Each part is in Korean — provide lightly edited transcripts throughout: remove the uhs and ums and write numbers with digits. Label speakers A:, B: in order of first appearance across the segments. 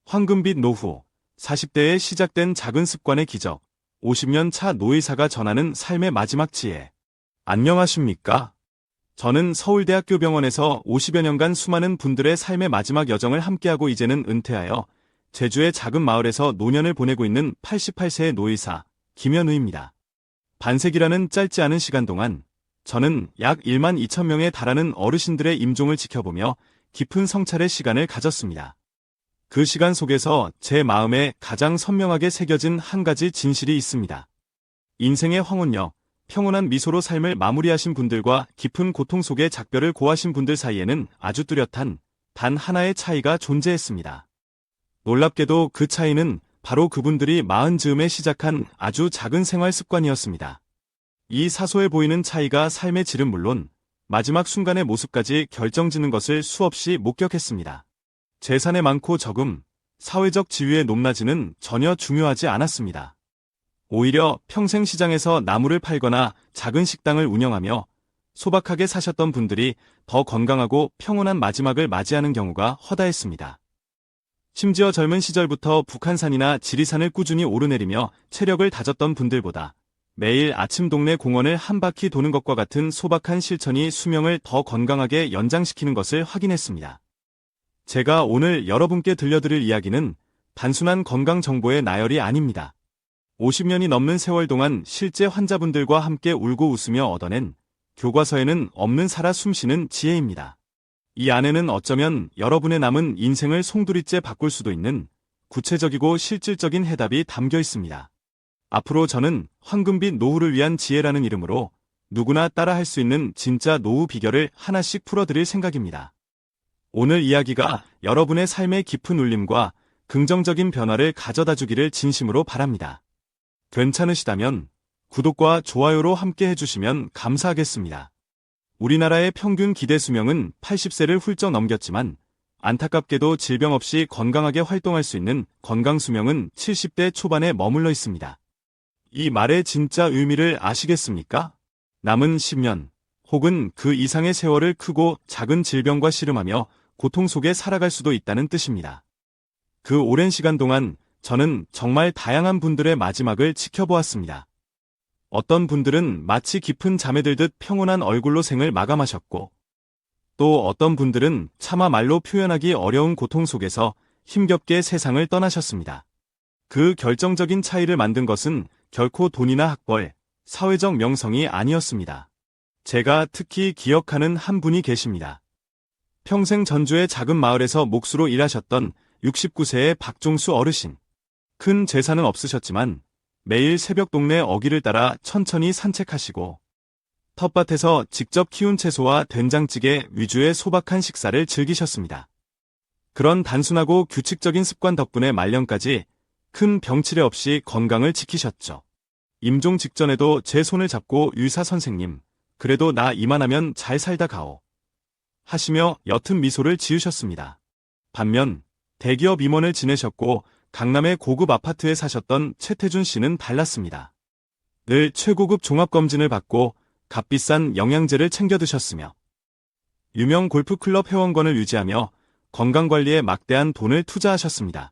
A: 황금빛 노후, 40대에 시작된 작은 습관의 기적, 50년 차 노의사가 전하는 삶의 마지막 지혜. 안녕하십니까? 저는 서울대학교 병원에서 50여 년간 수많은 분들의 삶의 마지막 여정을 함께하고 이제는 은퇴하여 제주의 작은 마을에서 노년을 보내고 있는 88세의 노의사 김현우입니다. 반세기라는 짧지 않은 시간 동안 저는 약 1만 2천 명에 달하는 어르신들의 임종을 지켜보며 깊은 성찰의 시간을 가졌습니다. 그 시간 속에서 제 마음에 가장 선명하게 새겨진 한 가지 진실이 있습니다. 인생의 황혼역, 평온한 미소로 삶을 마무리하신 분들과 깊은 고통 속에 작별을 고하신 분들 사이에는 아주 뚜렷한 단 하나의 차이가 존재했습니다. 놀랍게도 그 차이는 바로 그분들이 마흔 즈음에 시작한 아주 작은 생활 습관이었습니다. 이 사소해 보이는 차이가 삶의 질은 물론 마지막 순간의 모습까지 결정짓는 것을 수없이 목격했습니다. 재산의 많고 적음, 사회적 지위의 높낮이는 전혀 중요하지 않았습니다. 오히려 평생 시장에서 나무를 팔거나 작은 식당을 운영하며 소박하게 사셨던 분들이 더 건강하고 평온한 마지막을 맞이하는 경우가 허다했습니다. 심지어 젊은 시절부터 북한산이나 지리산을 꾸준히 오르내리며 체력을 다졌던 분들보다 매일 아침 동네 공원을 한 바퀴 도는 것과 같은 소박한 실천이 수명을 더 건강하게 연장시키는 것을 확인했습니다. 제가 오늘 여러분께 들려드릴 이야기는 단순한 건강 정보의 나열이 아닙니다. 50년이 넘는 세월 동안 실제 환자분들과 함께 울고 웃으며 얻어낸 교과서에는 없는 살아 숨쉬는 지혜입니다. 이 안에는 어쩌면 여러분의 남은 인생을 송두리째 바꿀 수도 있는 구체적이고 실질적인 해답이 담겨 있습니다. 앞으로 저는 황금빛 노후를 위한 지혜라는 이름으로 누구나 따라할 수 있는 진짜 노후 비결을 하나씩 풀어드릴 생각입니다. 오늘 이야기가 여러분의 삶의 깊은 울림과 긍정적인 변화를 가져다 주기를 진심으로 바랍니다. 괜찮으시다면 구독과 좋아요로 함께 해주시면 감사하겠습니다. 우리나라의 평균 기대 수명은 80세를 훌쩍 넘겼지만 안타깝게도 질병 없이 건강하게 활동할 수 있는 건강 수명은 70대 초반에 머물러 있습니다. 이 말의 진짜 의미를 아시겠습니까? 남은 10년 혹은 그 이상의 세월을 크고 작은 질병과 씨름하며 고통 속에 살아갈 수도 있다는 뜻입니다. 그 오랜 시간 동안 저는 정말 다양한 분들의 마지막을 지켜보았습니다. 어떤 분들은 마치 깊은 잠에 들듯 평온한 얼굴로 생을 마감하셨고, 또 어떤 분들은 차마 말로 표현하기 어려운 고통 속에서 힘겹게 세상을 떠나셨습니다. 그 결정적인 차이를 만든 것은 결코 돈이나 학벌, 사회적 명성이 아니었습니다. 제가 특히 기억하는 한 분이 계십니다. 평생 전주의 작은 마을에서 목수로 일하셨던 69세의 박종수 어르신. 큰 재산은 없으셨지만 매일 새벽 동네 어귀를 따라 천천히 산책하시고 텃밭에서 직접 키운 채소와 된장찌개 위주의 소박한 식사를 즐기셨습니다. 그런 단순하고 규칙적인 습관 덕분에 말년까지 큰 병치레 없이 건강을 지키셨죠. 임종 직전에도 제 손을 잡고 의사 선생님, 그래도 나 이만하면 잘 살다 가오 하시며 옅은 미소를 지으셨습니다. 반면 대기업 임원을 지내셨고 강남의 고급 아파트에 사셨던 최태준 씨는 달랐습니다. 늘 최고급 종합검진을 받고 값비싼 영양제를 챙겨 드셨으며 유명 골프클럽 회원권을 유지하며 건강관리에 막대한 돈을 투자하셨습니다.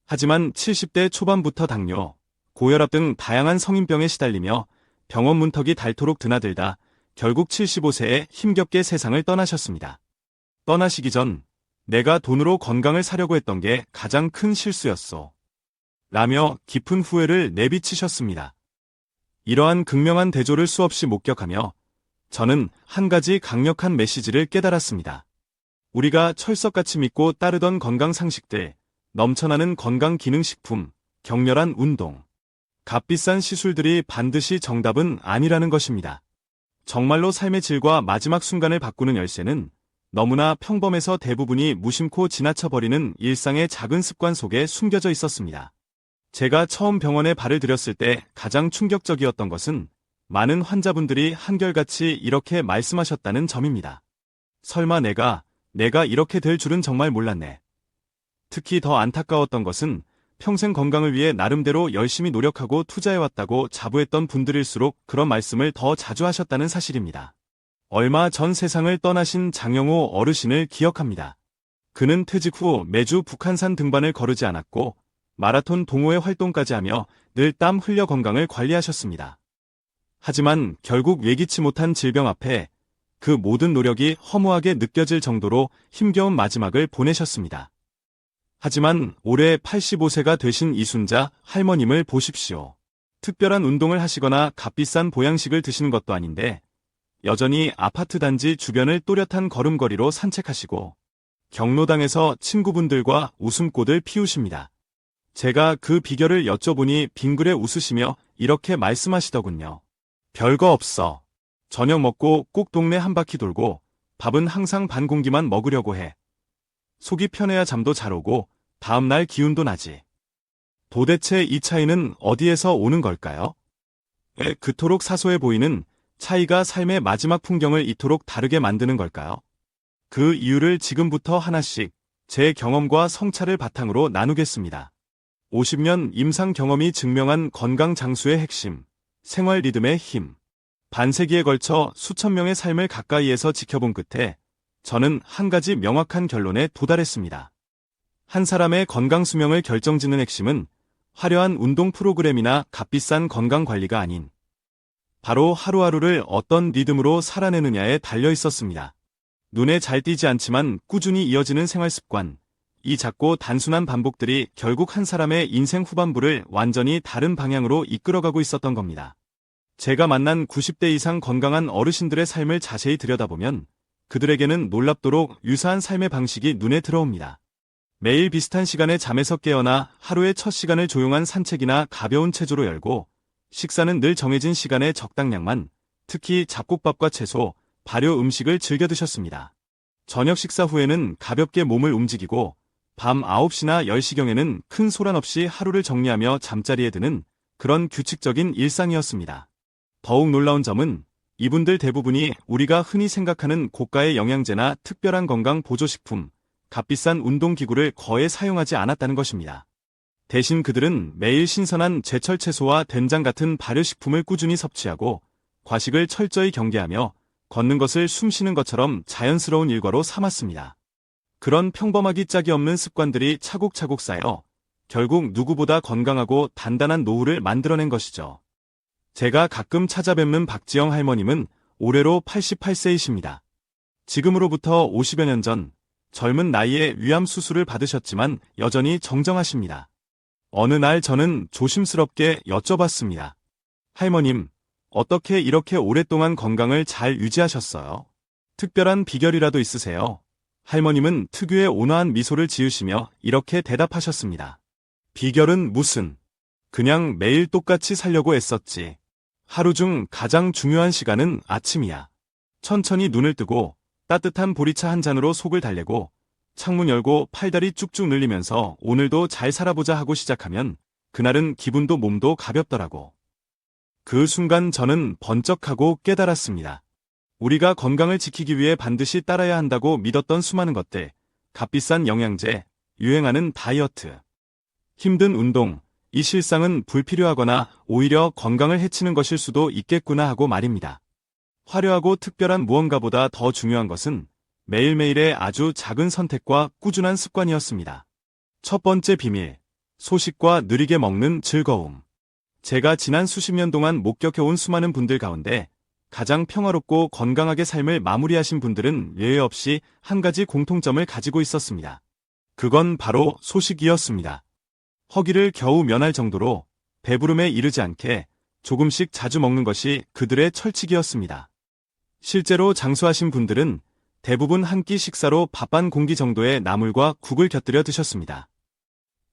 A: 하지만 70대 초반부터 당뇨, 고혈압 등 다양한 성인병에 시달리며 병원 문턱이 닳도록 드나들다 결국 75세에 힘겹게 세상을 떠나셨습니다. 떠나시기 전 내가 돈으로 건강을 사려고 했던 게 가장 큰 실수였어 라며 깊은 후회를 내비치셨습니다. 이러한 극명한 대조를 수없이 목격하며 저는 한 가지 강력한 메시지를 깨달았습니다. 우리가 철석같이 믿고 따르던 건강 상식들, 넘쳐나는 건강기능식품, 격렬한 운동, 값비싼 시술들이 반드시 정답은 아니라는 것입니다. 정말로 삶의 질과 마지막 순간을 바꾸는 열쇠는 너무나 평범해서 대부분이 무심코 지나쳐버리는 일상의 작은 습관 속에 숨겨져 있었습니다. 제가 처음 병원에 발을 들였을 때 가장 충격적이었던 것은 많은 환자분들이 한결같이 이렇게 말씀하셨다는 점입니다. 설마 내가 이렇게 될 줄은 정말 몰랐네. 특히 더 안타까웠던 것은 평생 건강을 위해 나름대로 열심히 노력하고 투자해왔다고 자부했던 분들일수록 그런 말씀을 더 자주 하셨다는 사실입니다. 얼마 전 세상을 떠나신 장영호 어르신을 기억합니다. 그는 퇴직 후 매주 북한산 등반을 거르지 않았고 마라톤 동호회 활동까지 하며 늘 땀 흘려 건강을 관리하셨습니다. 하지만 결국 예기치 못한 질병 앞에 그 모든 노력이 허무하게 느껴질 정도로 힘겨운 마지막을 보내셨습니다. 하지만 올해 85세가 되신 이순자 할머님을 보십시오. 특별한 운동을 하시거나 값비싼 보양식을 드시는 것도 아닌데 여전히 아파트 단지 주변을 또렷한 걸음걸이로 산책하시고 경로당에서 친구분들과 웃음꽃을 피우십니다. 제가 그 비결을 여쭤보니 빙그레 웃으시며 이렇게 말씀하시더군요. 별거 없어. 저녁 먹고 꼭 동네 한 바퀴 돌고 밥은 항상 반 공기만 먹으려고 해. 속이 편해야 잠도 잘 오고 다음날 기운도 나지. 도대체 이 차이는 어디에서 오는 걸까요? 왜 그토록 사소해 보이는 차이가 삶의 마지막 풍경을 이토록 다르게 만드는 걸까요? 그 이유를 지금부터 하나씩 제 경험과 성찰을 바탕으로 나누겠습니다. 50년 임상 경험이 증명한 건강 장수의 핵심, 생활 리듬의 힘. 반세기에 걸쳐 수천 명의 삶을 가까이에서 지켜본 끝에 저는 한 가지 명확한 결론에 도달했습니다. 한 사람의 건강 수명을 결정짓는 핵심은 화려한 운동 프로그램이나 값비싼 건강 관리가 아닌 바로 하루하루를 어떤 리듬으로 살아내느냐에 달려 있었습니다. 눈에 잘 띄지 않지만 꾸준히 이어지는 생활 습관, 이 작고 단순한 반복들이 결국 한 사람의 인생 후반부를 완전히 다른 방향으로 이끌어가고 있었던 겁니다. 제가 만난 90대 이상 건강한 어르신들의 삶을 자세히 들여다보면 그들에게는 놀랍도록 유사한 삶의 방식이 눈에 들어옵니다. 매일 비슷한 시간에 잠에서 깨어나 하루의 첫 시간을 조용한 산책이나 가벼운 체조로 열고 식사는 늘 정해진 시간에 적당량만, 특히 잡곡밥과 채소, 발효 음식을 즐겨 드셨습니다. 저녁 식사 후에는 가볍게 몸을 움직이고 밤 9시나 10시경에는 큰 소란 없이 하루를 정리하며 잠자리에 드는 그런 규칙적인 일상이었습니다. 더욱 놀라운 점은 이분들 대부분이 우리가 흔히 생각하는 고가의 영양제나 특별한 건강 보조식품, 값비싼 운동기구를 거의 사용하지 않았다는 것입니다. 대신 그들은 매일 신선한 제철 채소와 된장 같은 발효식품을 꾸준히 섭취하고 과식을 철저히 경계하며 걷는 것을 숨 쉬는 것처럼 자연스러운 일과로 삼았습니다. 그런 평범하기 짝이 없는 습관들이 차곡차곡 쌓여 결국 누구보다 건강하고 단단한 노후를 만들어낸 것이죠. 제가 가끔 찾아뵙는 박지영 할머님은 올해로 88세이십니다. 지금으로부터 50여 년 전 젊은 나이에 위암 수술을 받으셨지만 여전히 정정하십니다. 어느 날 저는 조심스럽게 여쭤봤습니다. 할머님, 어떻게 이렇게 오랫동안 건강을 잘 유지하셨어요? 특별한 비결이라도 있으세요? 할머님은 특유의 온화한 미소를 지으시며 이렇게 대답하셨습니다. 비결은 무슨? 그냥 매일 똑같이 살려고 애썼지. 하루 중 가장 중요한 시간은 아침이야. 천천히 눈을 뜨고 따뜻한 보리차 한 잔으로 속을 달래고 창문 열고 팔다리 쭉쭉 늘리면서 오늘도 잘 살아보자 하고 시작하면 그날은 기분도 몸도 가볍더라고. 그 순간 저는 번쩍하고 깨달았습니다. 우리가 건강을 지키기 위해 반드시 따라야 한다고 믿었던 수많은 것들, 값비싼 영양제, 유행하는 다이어트, 힘든 운동, 이 실상은 불필요하거나 오히려 건강을 해치는 것일 수도 있겠구나 하고 말입니다. 화려하고 특별한 무언가보다 더 중요한 것은 매일매일의 아주 작은 선택과 꾸준한 습관이었습니다. 첫 번째 비밀, 소식과 느리게 먹는 즐거움. 제가 지난 수십 년 동안 목격해온 수많은 분들 가운데 가장 평화롭고 건강하게 삶을 마무리하신 분들은 예외 없이 한 가지 공통점을 가지고 있었습니다. 그건 바로 소식이었습니다. 허기를 겨우 면할 정도로 배부름에 이르지 않게 조금씩 자주 먹는 것이 그들의 철칙이었습니다. 실제로 장수하신 분들은 대부분 한 끼 식사로 밥 한 공기 정도의 나물과 국을 곁들여 드셨습니다.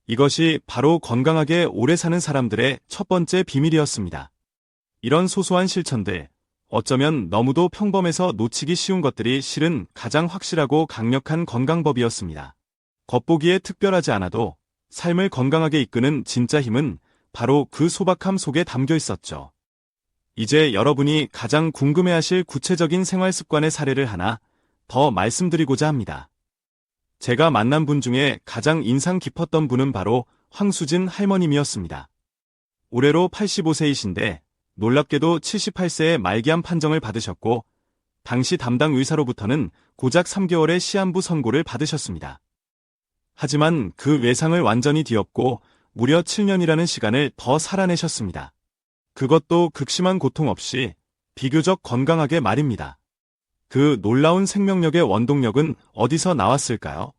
A: 이것이 바로 건강하게 오래 사는 사람들의 첫 번째 비밀이었습니다. 이런 소소한 실천들, 어쩌면 너무도 평범해서 놓치기 쉬운 것들이 실은 가장 확실하고 강력한 건강법이었습니다. 겉보기에 특별하지 않아도 삶을 건강하게 이끄는 진짜 힘은 바로 그 소박함 속에 담겨 있었죠. 이제 여러분이 가장 궁금해하실 구체적인 생활 습관의 사례를 하나 더 말씀드리고자 합니다. 제가 만난 분 중에 가장 인상 깊었던 분은 바로 황수진 할머님이었습니다. 올해로 85세이신데 놀랍게도 78세에 말기암 판정을 받으셨고 당시 담당 의사로부터는 고작 3개월의 시한부 선고를 받으셨습니다. 하지만 그 외상을 완전히 뒤엎고 무려 7년이라는 시간을 더 살아내셨습니다. 그것도 극심한 고통 없이 비교적 건강하게 말입니다. 그 놀라운 생명력의 원동력은 어디서 나왔을까요?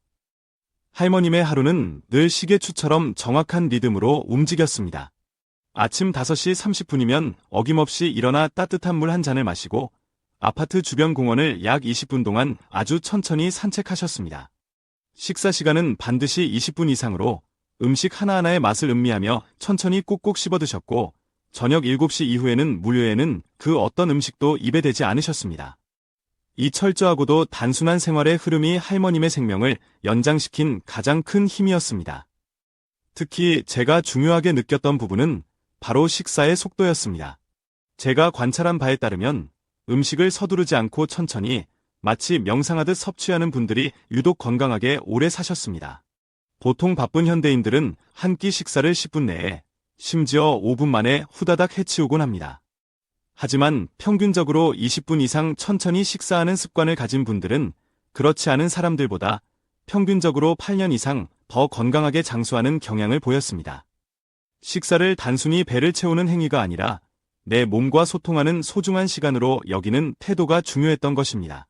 A: 할머님의 하루는 늘 시계추처럼 정확한 리듬으로 움직였습니다. 아침 5시 30분이면 어김없이 일어나 따뜻한 물 한 잔을 마시고 아파트 주변 공원을 약 20분 동안 아주 천천히 산책하셨습니다. 식사 시간은 반드시 20분 이상으로 음식 하나하나의 맛을 음미하며 천천히 꼭꼭 씹어 드셨고 저녁 7시 이후에는 무료에는 그 어떤 음식도 입에 대지 않으셨습니다. 이 철저하고도 단순한 생활의 흐름이 할머님의 생명을 연장시킨 가장 큰 힘이었습니다. 특히 제가 중요하게 느꼈던 부분은 바로 식사의 속도였습니다. 제가 관찰한 바에 따르면 음식을 서두르지 않고 천천히 마치 명상하듯 섭취하는 분들이 유독 건강하게 오래 사셨습니다. 보통 바쁜 현대인들은 한 끼 식사를 10분 내에 심지어 5분 만에 후다닥 해치우곤 합니다. 하지만 평균적으로 20분 이상 천천히 식사하는 습관을 가진 분들은 그렇지 않은 사람들보다 평균적으로 8년 이상 더 건강하게 장수하는 경향을 보였습니다. 식사를 단순히 배를 채우는 행위가 아니라 내 몸과 소통하는 소중한 시간으로 여기는 태도가 중요했던 것입니다.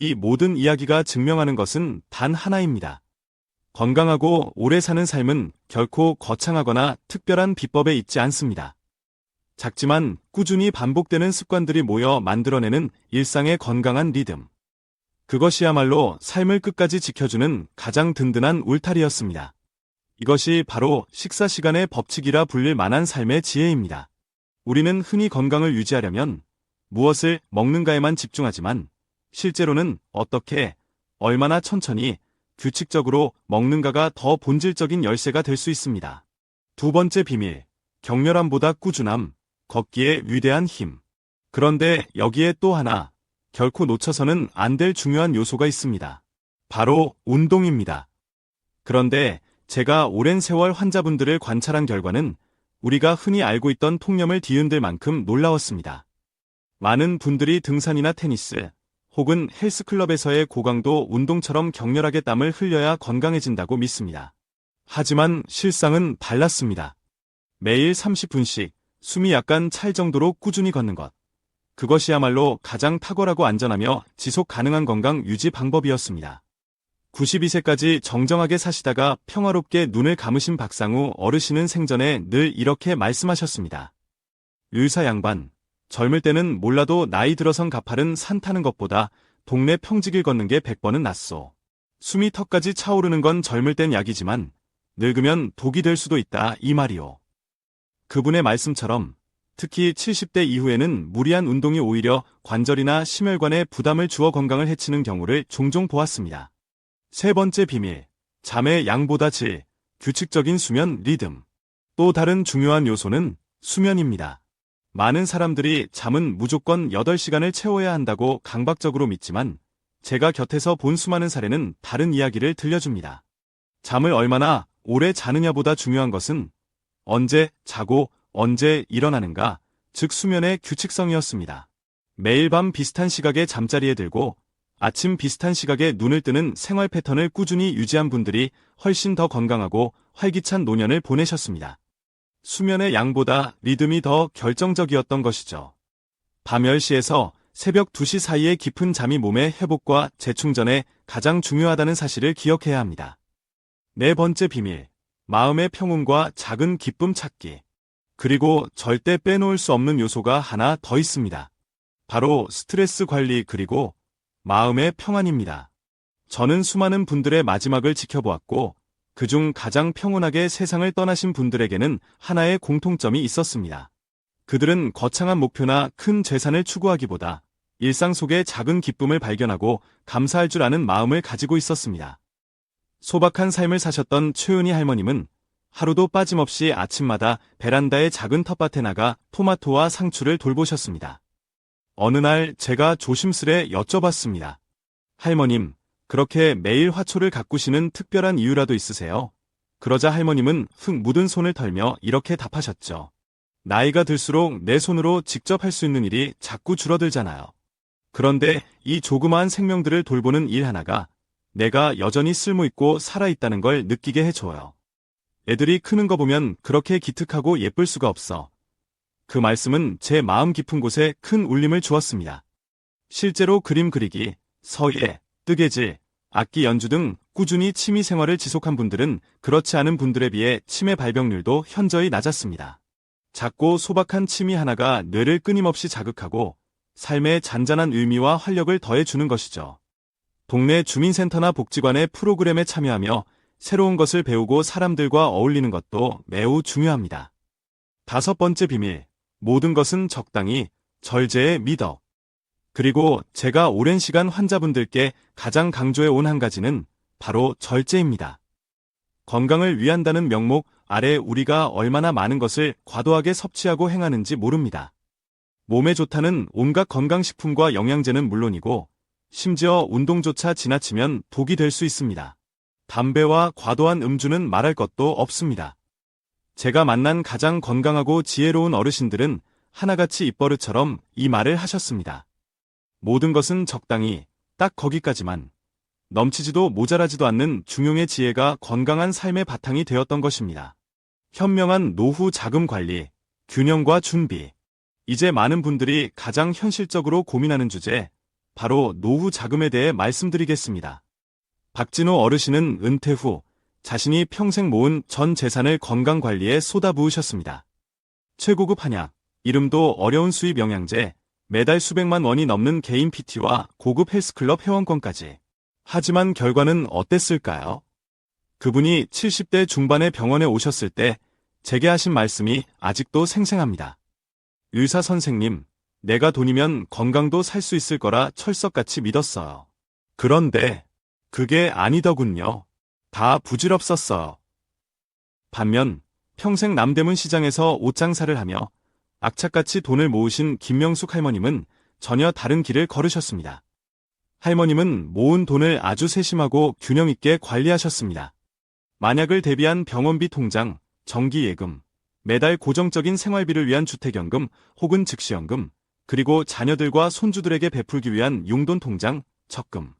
A: 이 모든 이야기가 증명하는 것은 단 하나입니다. 건강하고 오래 사는 삶은 결코 거창하거나 특별한 비법에 있지 않습니다. 작지만 꾸준히 반복되는 습관들이 모여 만들어내는 일상의 건강한 리듬. 그것이야말로 삶을 끝까지 지켜주는 가장 든든한 울타리였습니다. 이것이 바로 식사 시간의 법칙이라 불릴 만한 삶의 지혜입니다. 우리는 흔히 건강을 유지하려면 무엇을 먹는가에만 집중하지만 실제로는 어떻게, 얼마나 천천히, 규칙적으로 먹는가가 더 본질적인 열쇠가 될 수 있습니다. 두 번째 비밀, 격렬함보다 꾸준함, 걷기에 위대한 힘. 그런데 여기에 또 하나, 결코 놓쳐서는 안 될 중요한 요소가 있습니다. 바로 운동입니다. 그런데 제가 오랜 세월 환자분들을 관찰한 결과는 우리가 흔히 알고 있던 통념을 뒤흔들 만큼 놀라웠습니다. 많은 분들이 등산이나 테니스, 혹은 헬스클럽에서의 고강도 운동처럼 격렬하게 땀을 흘려야 건강해진다고 믿습니다. 하지만 실상은 달랐습니다. 매일 30분씩 숨이 약간 찰 정도로 꾸준히 걷는 것. 그것이야말로 가장 탁월하고 안전하며 지속 가능한 건강 유지 방법이었습니다. 92세까지 정정하게 사시다가 평화롭게 눈을 감으신 박상우 어르신은 생전에 늘 이렇게 말씀하셨습니다. 의사 양반, 젊을 때는 몰라도 나이 들어선 가파른 산 타는 것보다 동네 평지길 걷는 게 100번은 낫소. 숨이 턱까지 차오르는 건 젊을 땐 약이지만 늙으면 독이 될 수도 있다 이 말이오. 그분의 말씀처럼 특히 70대 이후에는 무리한 운동이 오히려 관절이나 심혈관에 부담을 주어 건강을 해치는 경우를 종종 보았습니다. 세 번째 비밀, 잠의 양보다 질, 규칙적인 수면 리듬. 또 다른 중요한 요소는 수면입니다. 많은 사람들이 잠은 무조건 8시간을 채워야 한다고 강박적으로 믿지만 제가 곁에서 본 수많은 사례는 다른 이야기를 들려줍니다. 잠을 얼마나 오래 자느냐보다 중요한 것은 언제 자고 언제 일어나는가, 즉 수면의 규칙성이었습니다. 매일 밤 비슷한 시각에 잠자리에 들고 아침 비슷한 시각에 눈을 뜨는 생활 패턴을 꾸준히 유지한 분들이 훨씬 더 건강하고 활기찬 노년을 보내셨습니다. 수면의 양보다 리듬이 더 결정적이었던 것이죠. 밤 10시에서 새벽 2시 사이의 깊은 잠이 몸의 회복과 재충전에 가장 중요하다는 사실을 기억해야 합니다. 네 번째 비밀, 마음의 평온과 작은 기쁨 찾기. 그리고 절대 빼놓을 수 없는 요소가 하나 더 있습니다. 바로 스트레스 관리 그리고 마음의 평안입니다. 저는 수많은 분들의 마지막을 지켜보았고 그중 가장 평온하게 세상을 떠나신 분들에게는 하나의 공통점이 있었습니다. 그들은 거창한 목표나 큰 재산을 추구하기보다 일상 속의 작은 기쁨을 발견하고 감사할 줄 아는 마음을 가지고 있었습니다. 소박한 삶을 사셨던 최은희 할머님은 하루도 빠짐없이 아침마다 베란다의 작은 텃밭에 나가 토마토와 상추를 돌보셨습니다. 어느 날 제가 조심스레 여쭤봤습니다. 할머님, 그렇게 매일 화초를 가꾸시는 특별한 이유라도 있으세요? 그러자 할머님은 흙 묻은 손을 털며 이렇게 답하셨죠. 나이가 들수록 내 손으로 직접 할 수 있는 일이 자꾸 줄어들잖아요. 그런데 이 조그마한 생명들을 돌보는 일 하나가 내가 여전히 쓸모있고 살아있다는 걸 느끼게 해줘요. 애들이 크는 거 보면 그렇게 기특하고 예쁠 수가 없어. 그 말씀은 제 마음 깊은 곳에 큰 울림을 주었습니다. 실제로 그림 그리기, 서예, 뜨개질, 악기 연주 등 꾸준히 취미 생활을 지속한 분들은 그렇지 않은 분들에 비해 치매 발병률도 현저히 낮았습니다. 작고 소박한 취미 하나가 뇌를 끊임없이 자극하고 삶에 잔잔한 의미와 활력을 더해주는 것이죠. 동네 주민센터나 복지관의 프로그램에 참여하며 새로운 것을 배우고 사람들과 어울리는 것도 매우 중요합니다. 5번째 비밀, 모든 것은 적당히, 절제의 미덕. 그리고 제가 오랜 시간 환자분들께 가장 강조해 온 한 가지는 바로 절제입니다. 건강을 위한다는 명목 아래 우리가 얼마나 많은 것을 과도하게 섭취하고 행하는지 모릅니다. 몸에 좋다는 온갖 건강식품과 영양제는 물론이고 심지어 운동조차 지나치면 독이 될 수 있습니다. 담배와 과도한 음주는 말할 것도 없습니다. 제가 만난 가장 건강하고 지혜로운 어르신들은 하나같이 입버릇처럼 이 말을 하셨습니다. 모든 것은 적당히, 딱 거기까지만. 넘치지도 모자라지도 않는 중용의 지혜가 건강한 삶의 바탕이 되었던 것입니다. 현명한 노후 자금 관리, 균형과 준비. 이제 많은 분들이 가장 현실적으로 고민하는 주제, 바로 노후 자금에 대해 말씀드리겠습니다. 박진호 어르신은 은퇴 후 자신이 평생 모은 전 재산을 건강 관리에 쏟아부으셨습니다. 최고급 한약, 이름도 어려운 수입 영양제, 매달 수백만 원이 넘는 개인 PT와 고급 헬스클럽 회원권까지. 하지만 결과는 어땠을까요? 그분이 70대 중반의 병원에 오셨을 때 제게 하신 말씀이 아직도 생생합니다. 의사 선생님, 내가 돈이면 건강도 살 수 있을 거라 철석같이 믿었어요. 그런데 그게 아니더군요. 다 부질없었어요. 반면 평생 남대문 시장에서 옷장사를 하며 악착같이 돈을 모으신 김명숙 할머님은 전혀 다른 길을 걸으셨습니다. 할머님은 모은 돈을 아주 세심하고 균형 있게 관리하셨습니다. 만약을 대비한 병원비 통장, 정기예금, 매달 고정적인 생활비를 위한 주택연금 혹은 즉시연금, 그리고 자녀들과 손주들에게 베풀기 위한 용돈 통장, 적금.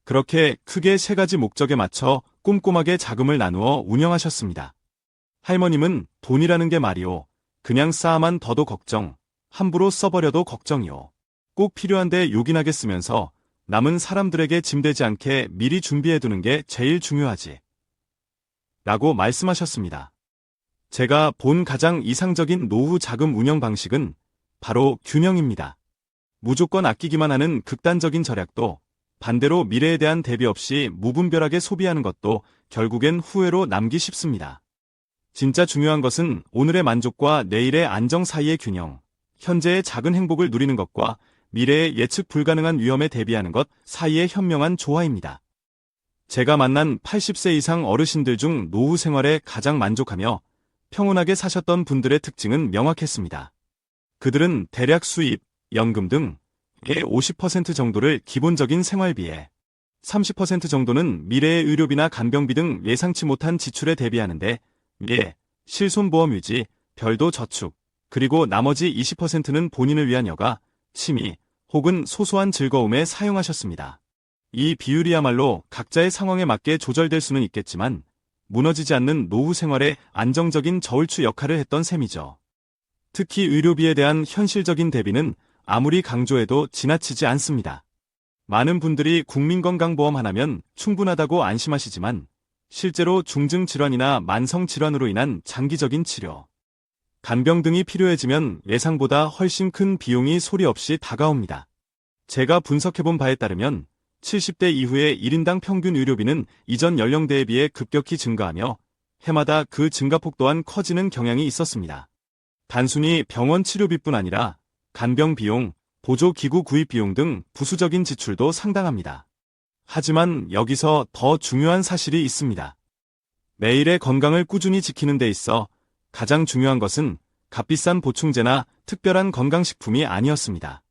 A: 그렇게 크게 3가지 목적에 맞춰 꼼꼼하게 자금을 나누어 운영하셨습니다. 할머님은 돈이라는 게 말이오. 그냥 쌓아만 둬도 걱정, 함부로 써버려도 걱정이오. 꼭 필요한데 요긴하게 쓰면서 남은 사람들에게 짐되지 않게 미리 준비해두는 게 제일 중요하지. 라고 말씀하셨습니다. 제가 본 가장 이상적인 노후 자금 운영 방식은 바로 균형입니다. 무조건 아끼기만 하는 극단적인 절약도 반대로 미래에 대한 대비 없이 무분별하게 소비하는 것도 결국엔 후회로 남기 쉽습니다. 진짜 중요한 것은 오늘의 만족과 내일의 안정 사이의 균형, 현재의 작은 행복을 누리는 것과 미래의 예측 불가능한 위험에 대비하는 것 사이의 현명한 조화입니다. 제가 만난 80세 이상 어르신들 중 노후 생활에 가장 만족하며 평온하게 사셨던 분들의 특징은 명확했습니다. 그들은 대략 수입, 연금 등의 50% 정도를 기본적인 생활비에, 30% 정도는 미래의 의료비나 간병비 등 예상치 못한 지출에 대비하는데 실손보험 유지, 별도 저축, 그리고 나머지 20%는 본인을 위한 여가, 취미, 혹은 소소한 즐거움에 사용하셨습니다. 이 비율이야말로 각자의 상황에 맞게 조절될 수는 있겠지만 무너지지 않는 노후 생활의 안정적인 저울추 역할을 했던 셈이죠. 특히 의료비에 대한 현실적인 대비는 아무리 강조해도 지나치지 않습니다. 많은 분들이 국민건강보험 하나면 충분하다고 안심하시지만 실제로 중증질환이나 만성질환으로 인한 장기적인 치료, 간병 등이 필요해지면 예상보다 훨씬 큰 비용이 소리 없이 다가옵니다. 제가 분석해본 바에 따르면 70대 이후의 1인당 평균 의료비는 이전 연령대에 비해 급격히 증가하며 해마다 그 증가폭 또한 커지는 경향이 있었습니다. 단순히 병원 치료비뿐 아니라 간병 비용, 보조기구 구입 비용 등 부수적인 지출도 상당합니다. 하지만 여기서 더 중요한 사실이 있습니다. 매일의 건강을 꾸준히 지키는 데 있어 가장 중요한 것은 값비싼 보충제나 특별한 건강식품이 아니었습니다.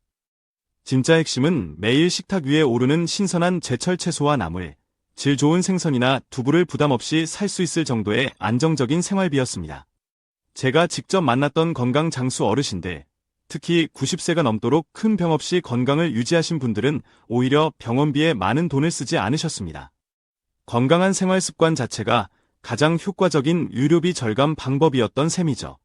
A: 진짜 핵심은 매일 식탁 위에 오르는 신선한 제철 채소와 나물, 질 좋은 생선이나 두부를 부담 없이 살 수 있을 정도의 안정적인 생활비였습니다. 제가 직접 만났던 건강 장수 어르신들, 특히 90세가 넘도록 큰 병 없이 건강을 유지하신 분들은 오히려 병원비에 많은 돈을 쓰지 않으셨습니다. 건강한 생활 습관 자체가 가장 효과적인 의료비 절감 방법이었던 셈이죠.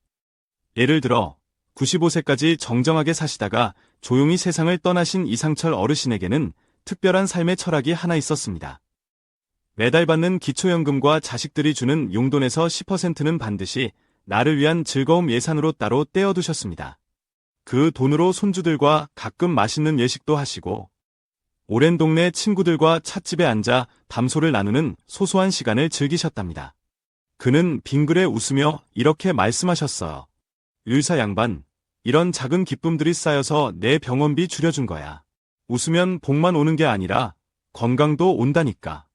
A: 예를 들어 95세까지 정정하게 사시다가 조용히 세상을 떠나신 이상철 어르신에게는 특별한 삶의 철학이 하나 있었습니다. 매달 받는 기초연금과 자식들이 주는 용돈에서 10%는 반드시 나를 위한 즐거움 예산으로 따로 떼어두셨습니다. 그 돈으로 손주들과 가끔 맛있는 예식도 하시고 오랜 동네 친구들과 찻집에 앉아 담소를 나누는 소소한 시간을 즐기셨답니다. 그는 빙그레 웃으며 이렇게 말씀하셨어요. 의사 양반, 이런 작은 기쁨들이 쌓여서 내 병원비 줄여준 거야. 웃으면 복만 오는 게 아니라 건강도 온다니까.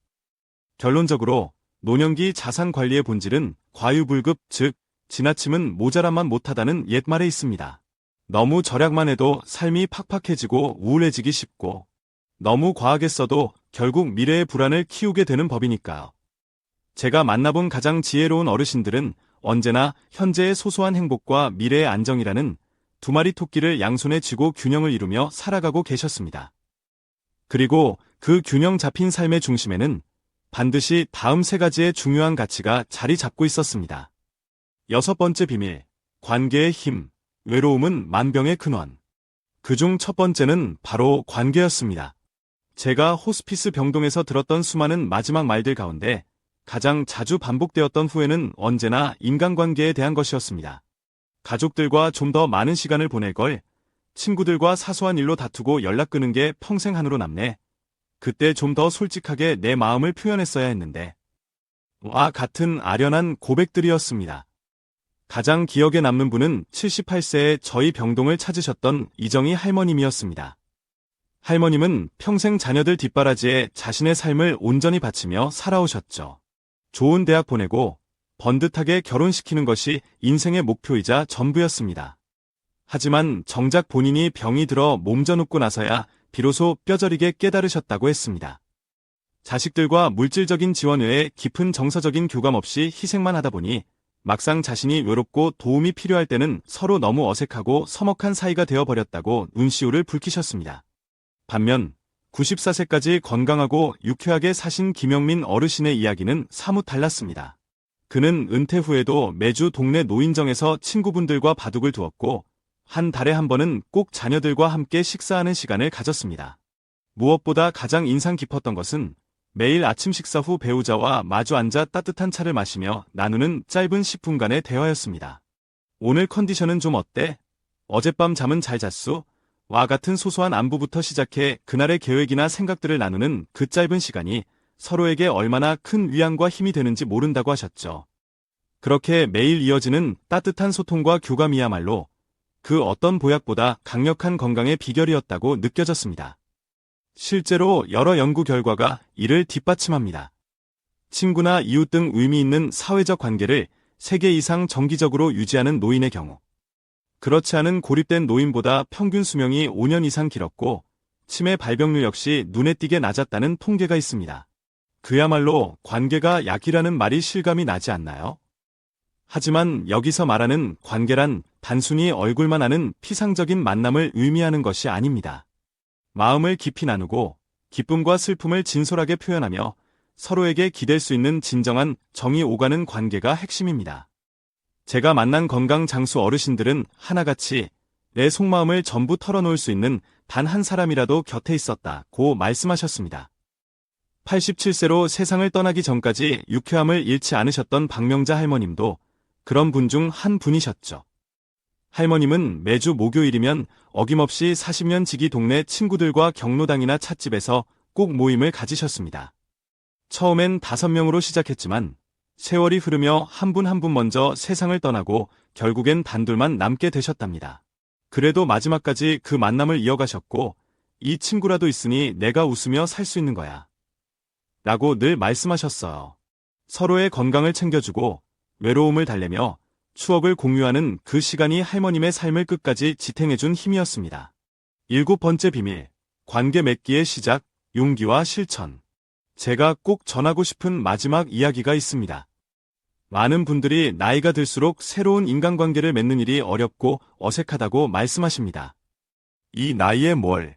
A: 결론적으로 노년기 자산 관리의 본질은 과유불급, 즉 지나침은 모자라만 못하다는 옛말에 있습니다. 너무 절약만 해도 삶이 팍팍해지고 우울해지기 쉽고 너무 과하게 써도 결국 미래의 불안을 키우게 되는 법이니까요. 제가 만나본 가장 지혜로운 어르신들은 언제나 현재의 소소한 행복과 미래의 안정이라는 두 마리 토끼를 양손에 쥐고 균형을 이루며 살아가고 계셨습니다. 그리고 그 균형 잡힌 삶의 중심에는 반드시 다음 세 가지의 중요한 가치가 자리 잡고 있었습니다. 6번째 비밀, 관계의 힘, 외로움은 만병의 근원. 그중 첫 번째는 바로 관계였습니다. 제가 호스피스 병동에서 들었던 수많은 마지막 말들 가운데 가장 자주 반복되었던 후회는 언제나 인간관계에 대한 것이었습니다. 가족들과 좀 더 많은 시간을 보낼 걸, 친구들과 사소한 일로 다투고 연락 끄는 게 평생 한으로 남네. 그때 좀 더 솔직하게 내 마음을 표현했어야 했는데. 와 같은 아련한 고백들이었습니다. 가장 기억에 남는 분은 78세에 저희 병동을 찾으셨던 이정희 할머님이었습니다. 할머님은 평생 자녀들 뒷바라지에 자신의 삶을 온전히 바치며 살아오셨죠. 좋은 대학 보내고 번듯하게 결혼시키는 것이 인생의 목표이자 전부였습니다. 하지만 정작 본인이 병이 들어 몸져 눕고 나서야 비로소 뼈저리게 깨달으셨다고 했습니다. 자식들과 물질적인 지원 외에 깊은 정서적인 교감 없이 희생만 하다 보니 막상 자신이 외롭고 도움이 필요할 때는 서로 너무 어색하고 서먹한 사이가 되어버렸다고 눈시울을 붉히셨습니다. 반면 94세까지 건강하고 유쾌하게 사신 김영민 어르신의 이야기는 사뭇 달랐습니다. 그는 은퇴 후에도 매주 동네 노인정에서 친구분들과 바둑을 두었고 한 달에 한 번은 꼭 자녀들과 함께 식사하는 시간을 가졌습니다. 무엇보다 가장 인상 깊었던 것은 매일 아침 식사 후 배우자와 마주 앉아 따뜻한 차를 마시며 나누는 짧은 10분간의 대화였습니다. 오늘 컨디션은 좀 어때? 어젯밤 잠은 잘 잤수? 와 같은 소소한 안부부터 시작해 그날의 계획이나 생각들을 나누는 그 짧은 시간이 서로에게 얼마나 큰 위안과 힘이 되는지 모른다고 하셨죠. 그렇게 매일 이어지는 따뜻한 소통과 교감이야말로 그 어떤 보약보다 강력한 건강의 비결이었다고 느껴졌습니다. 실제로 여러 연구 결과가 이를 뒷받침합니다. 친구나 이웃 등 의미 있는 사회적 관계를 3개 이상 정기적으로 유지하는 노인의 경우, 그렇지 않은 고립된 노인보다 평균 수명이 5년 이상 길었고 치매 발병률 역시 눈에 띄게 낮았다는 통계가 있습니다. 그야말로 관계가 약이라는 말이 실감이 나지 않나요? 하지만 여기서 말하는 관계란 단순히 얼굴만 아는 피상적인 만남을 의미하는 것이 아닙니다. 마음을 깊이 나누고 기쁨과 슬픔을 진솔하게 표현하며 서로에게 기댈 수 있는 진정한 정이 오가는 관계가 핵심입니다. 제가 만난 건강 장수 어르신들은 하나같이 내 속마음을 전부 털어놓을 수 있는 단 한 사람이라도 곁에 있었다고 말씀하셨습니다. 87세로 세상을 떠나기 전까지 유쾌함을 잃지 않으셨던 박명자 할머님도 그런 분 중 한 분이셨죠. 할머님은 매주 목요일이면 어김없이 40년 지기 동네 친구들과 경로당이나 찻집에서 꼭 모임을 가지셨습니다. 처음엔 5명으로 시작했지만 세월이 흐르며 한 분 한 분 먼저 세상을 떠나고 결국엔 단둘만 남게 되셨답니다. 그래도 마지막까지 그 만남을 이어가셨고 이 친구라도 있으니 내가 웃으며 살 수 있는 거야 라고 늘 말씀하셨어요. 서로의 건강을 챙겨주고 외로움을 달래며 추억을 공유하는 그 시간이 할머님의 삶을 끝까지 지탱해준 힘이었습니다. 7번째 비밀, 관계 맺기의 시작, 용기와 실천. 제가 꼭 전하고 싶은 마지막 이야기가 있습니다. 많은 분들이 나이가 들수록 새로운 인간관계를 맺는 일이 어렵고 어색하다고 말씀하십니다. 이 나이에 뭘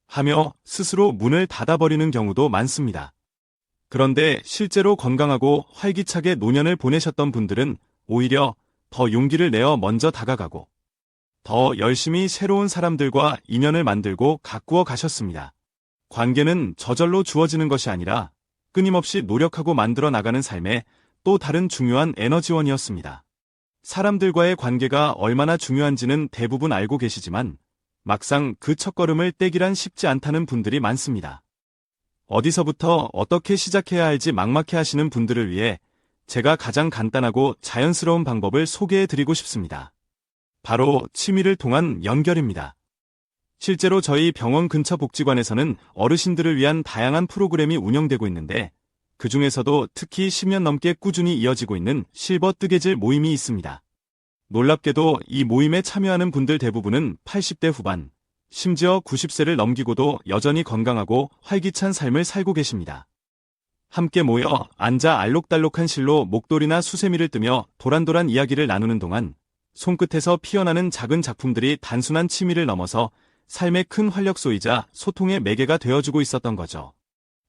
A: 하며 스스로 문을 닫아버리는 경우도 많습니다. 그런데 실제로 건강하고 활기차게 노년을 보내셨던 분들은 오히려 더 용기를 내어 먼저 다가가고 더 열심히 새로운 사람들과 인연을 만들고 가꾸어 가셨습니다. 관계는 저절로 주어지는 것이 아니라 끊임없이 노력하고 만들어 나가는 삶의 또 다른 중요한 에너지원이었습니다. 사람들과의 관계가 얼마나 중요한지는 대부분 알고 계시지만 막상 그 첫걸음을 떼기란 쉽지 않다는 분들이 많습니다. 어디서부터 어떻게 시작해야 할지 막막해 하시는 분들을 위해 제가 가장 간단하고 자연스러운 방법을 소개해 드리고 싶습니다. 바로 취미를 통한 연결입니다. 실제로 저희 병원 근처 복지관에서는 어르신들을 위한 다양한 프로그램이 운영되고 있는데 그 중에서도 특히 10년 넘게 꾸준히 이어지고 있는 실버 뜨개질 모임이 있습니다. 놀랍게도 이 모임에 참여하는 분들 대부분은 80대 후반, 심지어 90세를 넘기고도 여전히 건강하고 활기찬 삶을 살고 계십니다. 함께 모여 앉아 알록달록한 실로 목도리나 수세미를 뜨며 도란도란 이야기를 나누는 동안 손끝에서 피어나는 작은 작품들이 단순한 취미를 넘어서 삶의 큰 활력소이자 소통의 매개가 되어주고 있었던 거죠.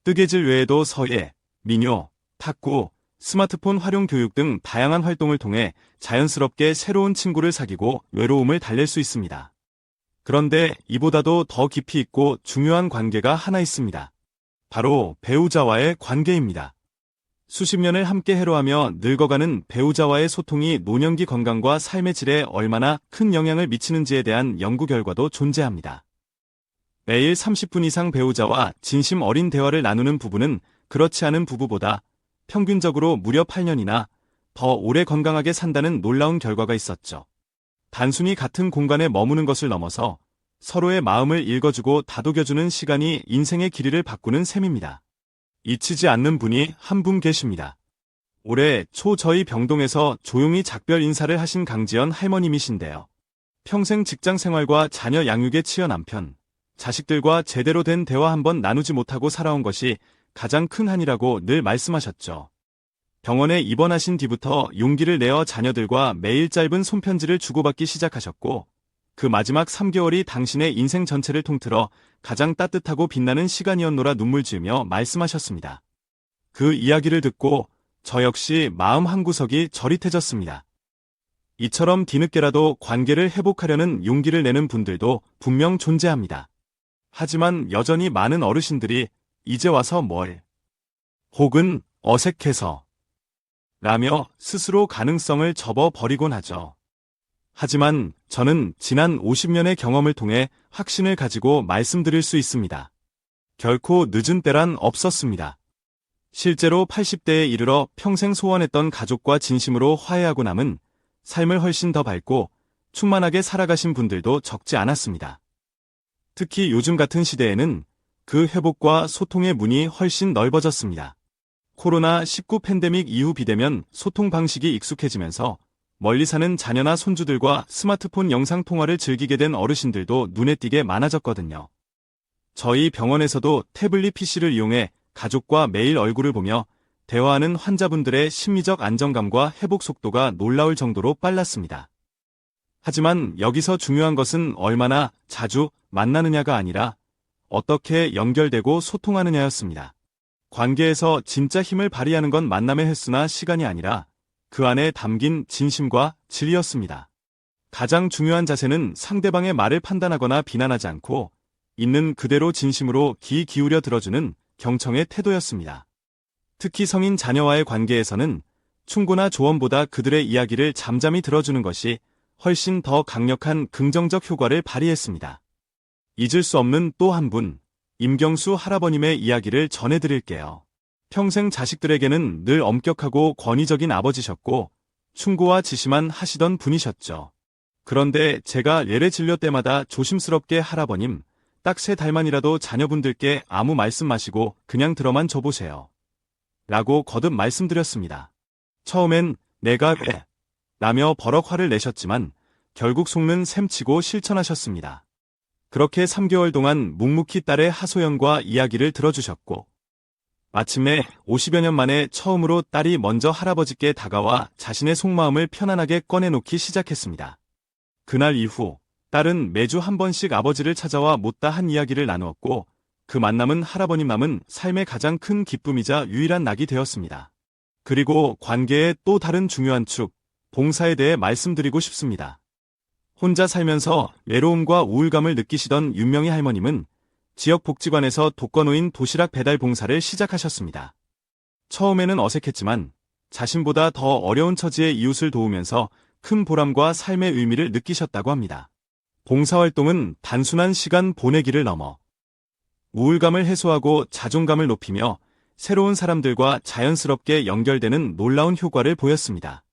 A: 뜨개질 외에도 서예, 민요, 탁구, 스마트폰 활용 교육 등 다양한 활동을 통해 자연스럽게 새로운 친구를 사귀고 외로움을 달랠 수 있습니다. 그런데 이보다도 더 깊이 있고 중요한 관계가 하나 있습니다. 바로 배우자와의 관계입니다. 수십 년을 함께 해로하며 늙어가는 배우자와의 소통이 노년기 건강과 삶의 질에 얼마나 큰 영향을 미치는지에 대한 연구 결과도 존재합니다. 매일 30분 이상 배우자와 진심 어린 대화를 나누는 부부는 그렇지 않은 부부보다 평균적으로 무려 8년이나 더 오래 건강하게 산다는 놀라운 결과가 있었죠. 단순히 같은 공간에 머무는 것을 넘어서 서로의 마음을 읽어주고 다독여주는 시간이 인생의 길이를 바꾸는 셈입니다. 잊히지 않는 분이 한 분 계십니다. 올해 초 저희 병동에서 조용히 작별 인사를 하신 강지연 할머님이신데요. 평생 직장 생활과 자녀 양육에 치여 남편, 자식들과 제대로 된 대화 한번 나누지 못하고 살아온 것이 가장 큰 한이라고 늘 말씀하셨죠. 병원에 입원하신 뒤부터 용기를 내어 자녀들과 매일 짧은 손편지를 주고받기 시작하셨고 그 마지막 3개월이 당신의 인생 전체를 통틀어 가장 따뜻하고 빛나는 시간이었노라 눈물 지으며 말씀하셨습니다. 그 이야기를 듣고 저 역시 마음 한구석이 저릿해졌습니다. 이처럼 뒤늦게라도 관계를 회복하려는 용기를 내는 분들도 분명 존재합니다. 하지만 여전히 많은 어르신들이 이제 와서 뭘 혹은 어색해서 라며 스스로 가능성을 접어버리곤 하죠. 하지만 저는 지난 50년의 경험을 통해 확신을 가지고 말씀드릴 수 있습니다. 결코 늦은 때란 없었습니다. 실제로 80대에 이르러 평생 소원했던 가족과 진심으로 화해하고 남은 삶을 훨씬 더 밝고 충만하게 살아가신 분들도 적지 않았습니다. 특히 요즘 같은 시대에는 그 회복과 소통의 문이 훨씬 넓어졌습니다. 코로나19 팬데믹 이후 비대면 소통 방식이 익숙해지면서 멀리 사는 자녀나 손주들과 스마트폰 영상통화를 즐기게 된 어르신들도 눈에 띄게 많아졌거든요. 저희 병원에서도 태블릿 PC를 이용해 가족과 매일 얼굴을 보며 대화하는 환자분들의 심리적 안정감과 회복 속도가 놀라울 정도로 빨랐습니다. 하지만 여기서 중요한 것은 얼마나 자주 만나느냐가 아니라 어떻게 연결되고 소통하느냐였습니다. 관계에서 진짜 힘을 발휘하는 건 만남의 횟수나 시간이 아니라 그 안에 담긴 진심과 질이었습니다. 가장 중요한 자세는 상대방의 말을 판단하거나 비난하지 않고 있는 그대로 진심으로 귀 기울여 들어주는 경청의 태도였습니다. 특히 성인 자녀와의 관계에서는 충고나 조언보다 그들의 이야기를 잠잠히 들어주는 것이 훨씬 더 강력한 긍정적 효과를 발휘했습니다. 잊을 수 없는 또 한 분, 임경수 할아버님의 이야기를 전해드릴게요. 평생 자식들에게는 늘 엄격하고 권위적인 아버지셨고 충고와 지시만 하시던 분이셨죠. 그런데 제가 예례 진료 때마다 조심스럽게 할아버님, 딱 3달만이라도 자녀분들께 아무 말씀 마시고 그냥 들어만 줘보세요. 라고 거듭 말씀드렸습니다. 처음엔 내가 왜? 라며 버럭 화를 내셨지만 결국 속는 셈치고 실천하셨습니다. 그렇게 3개월 동안 묵묵히 딸의 하소연과 이야기를 들어주셨고 마침내 50여 년 만에 처음으로 딸이 먼저 할아버지께 다가와 자신의 속마음을 편안하게 꺼내놓기 시작했습니다. 그날 이후 딸은 매주 한 번씩 아버지를 찾아와 못다 한 이야기를 나누었고 그 만남은 할아버님 남은 삶의 가장 큰 기쁨이자 유일한 낙이 되었습니다. 그리고 관계의 또 다른 중요한 축, 봉사에 대해 말씀드리고 싶습니다. 혼자 살면서 외로움과 우울감을 느끼시던 윤명희 할머님은 지역복지관에서 독거노인 도시락 배달 봉사를 시작하셨습니다. 처음에는 어색했지만 자신보다 더 어려운 처지의 이웃을 도우면서 큰 보람과 삶의 의미를 느끼셨다고 합니다. 봉사활동은 단순한 시간 보내기를 넘어 우울감을 해소하고 자존감을 높이며 새로운 사람들과 자연스럽게 연결되는 놀라운 효과를 보였습니다.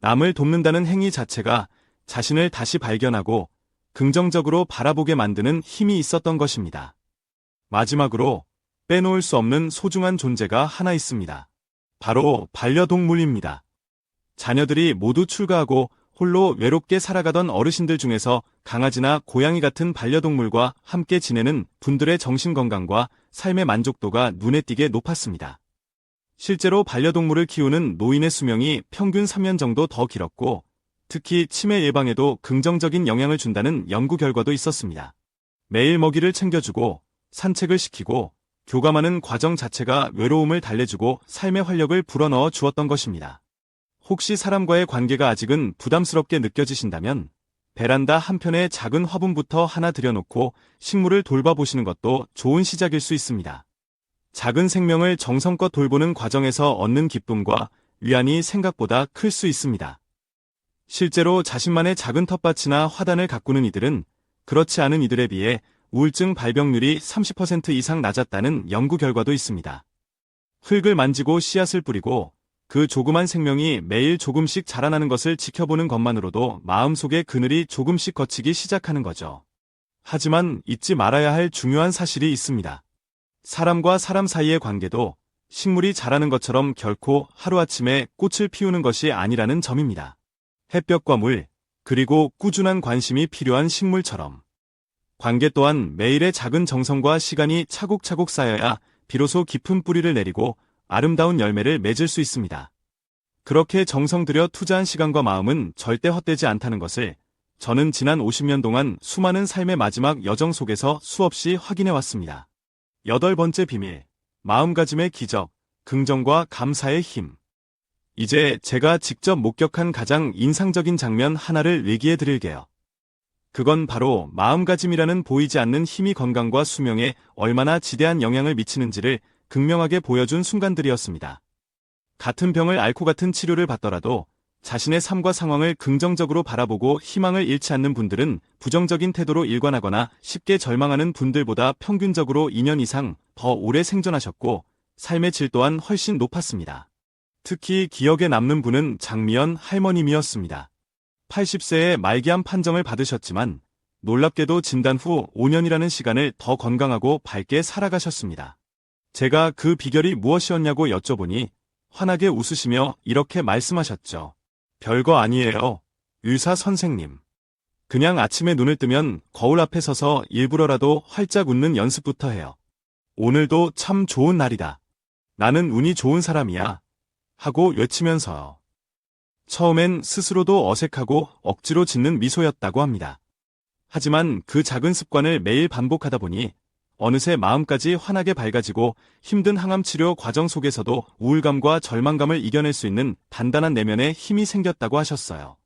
A: 남을 돕는다는 행위 자체가 자신을 다시 발견하고 긍정적으로 바라보게 만드는 힘이 있었던 것입니다. 마지막으로 빼놓을 수 없는 소중한 존재가 하나 있습니다. 바로 반려동물입니다. 자녀들이 모두 출가하고 홀로 외롭게 살아가던 어르신들 중에서 강아지나 고양이 같은 반려동물과 함께 지내는 분들의 정신건강과 삶의 만족도가 눈에 띄게 높았습니다. 실제로 반려동물을 키우는 노인의 수명이 평균 3년 정도 더 길었고 특히 치매 예방에도 긍정적인 영향을 준다는 연구 결과도 있었습니다. 매일 먹이를 챙겨주고 산책을 시키고 교감하는 과정 자체가 외로움을 달래주고 삶의 활력을 불어넣어 주었던 것입니다. 혹시 사람과의 관계가 아직은 부담스럽게 느껴지신다면 베란다 한편에 작은 화분부터 하나 들여놓고 식물을 돌봐보시는 것도 좋은 시작일 수 있습니다. 작은 생명을 정성껏 돌보는 과정에서 얻는 기쁨과 위안이 생각보다 클 수 있습니다. 실제로 자신만의 작은 텃밭이나 화단을 가꾸는 이들은 그렇지 않은 이들에 비해 우울증 발병률이 30% 이상 낮았다는 연구 결과도 있습니다. 흙을 만지고 씨앗을 뿌리고 그 조그만 생명이 매일 조금씩 자라나는 것을 지켜보는 것만으로도 마음속의 그늘이 조금씩 걷히기 시작하는 거죠. 하지만 잊지 말아야 할 중요한 사실이 있습니다. 사람과 사람 사이의 관계도 식물이 자라는 것처럼 결코 하루아침에 꽃을 피우는 것이 아니라는 점입니다. 햇볕과 물, 그리고 꾸준한 관심이 필요한 식물처럼 관계 또한 매일의 작은 정성과 시간이 차곡차곡 쌓여야 비로소 깊은 뿌리를 내리고 아름다운 열매를 맺을 수 있습니다. 그렇게 정성 들여 투자한 시간과 마음은 절대 헛되지 않다는 것을 저는 지난 50년 동안 수많은 삶의 마지막 여정 속에서 수없이 확인해 왔습니다. 8번째 비밀, 마음가짐의 기적, 긍정과 감사의 힘. 이제 제가 직접 목격한 가장 인상적인 장면 하나를 얘기해 드릴게요. 그건 바로 마음가짐이라는 보이지 않는 힘이 건강과 수명에 얼마나 지대한 영향을 미치는지를 극명하게 보여준 순간들이었습니다. 같은 병을 앓고 같은 치료를 받더라도 자신의 삶과 상황을 긍정적으로 바라보고 희망을 잃지 않는 분들은 부정적인 태도로 일관하거나 쉽게 절망하는 분들보다 평균적으로 2년 이상 더 오래 생존하셨고 삶의 질 또한 훨씬 높았습니다. 특히 기억에 남는 분은 장미연 할머님이었습니다. 80세에 말기암 판정을 받으셨지만 놀랍게도 진단 후 5년이라는 시간을 더 건강하고 밝게 살아가셨습니다. 제가 그 비결이 무엇이었냐고 여쭤보니 환하게 웃으시며 이렇게 말씀하셨죠. 별거 아니에요. 의사 선생님. 그냥 아침에 눈을 뜨면 거울 앞에 서서 일부러라도 활짝 웃는 연습부터 해요. 오늘도 참 좋은 날이다. 나는 운이 좋은 사람이야. 하고 외치면서요. 처음엔 스스로도 어색하고 억지로 짓는 미소였다고 합니다. 하지만 그 작은 습관을 매일 반복하다 보니 어느새 마음까지 환하게 밝아지고 힘든 항암 치료 과정 속에서도 우울감과 절망감을 이겨낼 수 있는 단단한 내면에 힘이 생겼다고 하셨어요.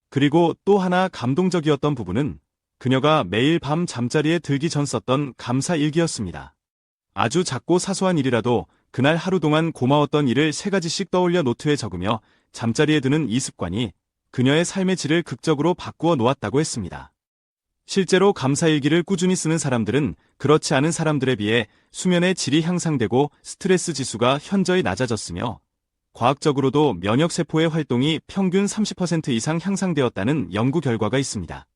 A: 그리고 또 하나 감동적이었던 부분은 그녀가 매일 밤 잠자리에 들기 전 썼던 감사 일기였습니다. 아주 작고 사소한 일이라도 그날 하루 동안 고마웠던 일을 3가지씩 떠올려 노트에 적으며 잠자리에 드는 이 습관이 그녀의 삶의 질을 극적으로 바꾸어 놓았다고 했습니다. 실제로 감사일기를 꾸준히 쓰는 사람들은 그렇지 않은 사람들에 비해 수면의 질이 향상되고 스트레스 지수가 현저히 낮아졌으며 과학적으로도 면역세포의 활동이 평균 30% 이상 향상되었다는 연구 결과가 있습니다.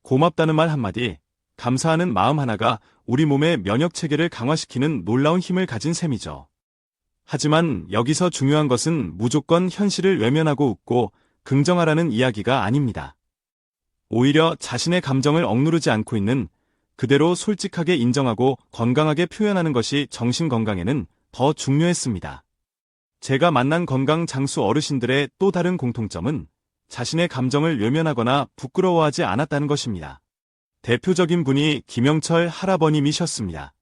A: 고맙다는 말 한마디, 감사하는 마음 하나가 우리 몸의 면역체계를 강화시키는 놀라운 힘을 가진 셈이죠. 하지만 여기서 중요한 것은 무조건 현실을 외면하고 웃고 긍정하라는 이야기가 아닙니다. 오히려 자신의 감정을 억누르지 않고 있는 그대로 솔직하게 인정하고 건강하게 표현하는 것이 정신 건강에는 더 중요했습니다. 제가 만난 건강 장수 어르신들의 또 다른 공통점은 자신의 감정을 외면하거나 부끄러워하지 않았다는 것입니다. 대표적인 분이 김영철 할아버님이셨습니다.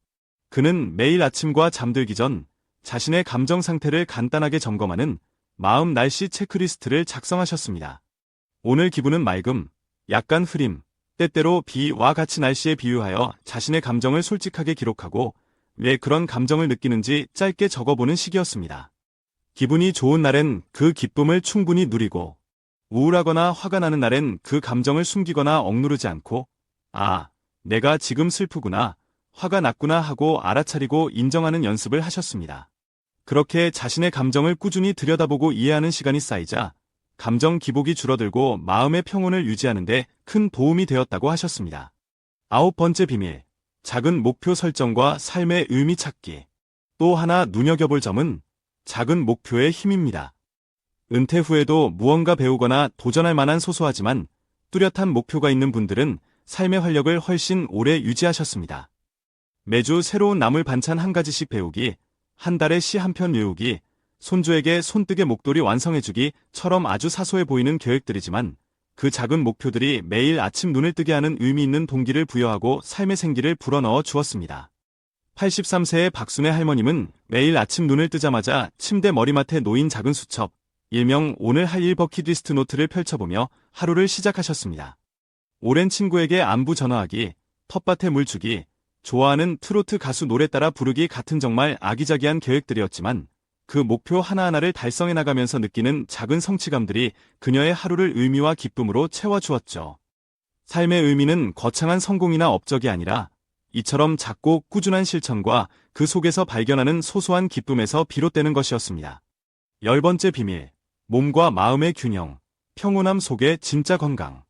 A: 그는 매일 아침과 잠들기 전 자신의 감정 상태를 간단하게 점검하는 마음 날씨 체크리스트를 작성하셨습니다. 오늘 기분은 맑음, 약간 흐림, 때때로 비와 같이 날씨에 비유하여 자신의 감정을 솔직하게 기록하고 왜 그런 감정을 느끼는지 짧게 적어보는 식이었습니다. 기분이 좋은 날엔 그 기쁨을 충분히 누리고 우울하거나 화가 나는 날엔 그 감정을 숨기거나 억누르지 않고 아, 내가 지금 슬프구나, 화가 났구나 하고 알아차리고 인정하는 연습을 하셨습니다. 그렇게 자신의 감정을 꾸준히 들여다보고 이해하는 시간이 쌓이자 감정 기복이 줄어들고 마음의 평온을 유지하는 데 큰 도움이 되었다고 하셨습니다. 9번째 비밀, 작은 목표 설정과 삶의 의미 찾기. 또 하나 눈여겨볼 점은 작은 목표의 힘입니다. 은퇴 후에도 무언가 배우거나 도전할 만한 소소하지만 뚜렷한 목표가 있는 분들은 삶의 활력을 훨씬 오래 유지하셨습니다. 매주 새로운 나물 반찬 한 가지씩 배우기, 한 달에 시 한 편 외우기, 손주에게 손뜨개 목도리 완성해주기처럼 아주 사소해 보이는 계획들이지만 그 작은 목표들이 매일 아침 눈을 뜨게 하는 의미 있는 동기를 부여하고 삶의 생기를 불어넣어 주었습니다. 83세의 박순애 할머님은 매일 아침 눈을 뜨자마자 침대 머리맡에 놓인 작은 수첩, 일명 오늘 할 일 버킷리스트 노트를 펼쳐보며 하루를 시작하셨습니다. 오랜 친구에게 안부 전화하기, 텃밭에 물 주기, 좋아하는 트로트 가수 노래 따라 부르기 같은 정말 아기자기한 계획들이었지만 그 목표 하나하나를 달성해 나가면서 느끼는 작은 성취감들이 그녀의 하루를 의미와 기쁨으로 채워주었죠. 삶의 의미는 거창한 성공이나 업적이 아니라 이처럼 작고 꾸준한 실천과 그 속에서 발견하는 소소한 기쁨에서 비롯되는 것이었습니다. 10번째 비밀, 몸과 마음의 균형, 평온함 속의 진짜 건강.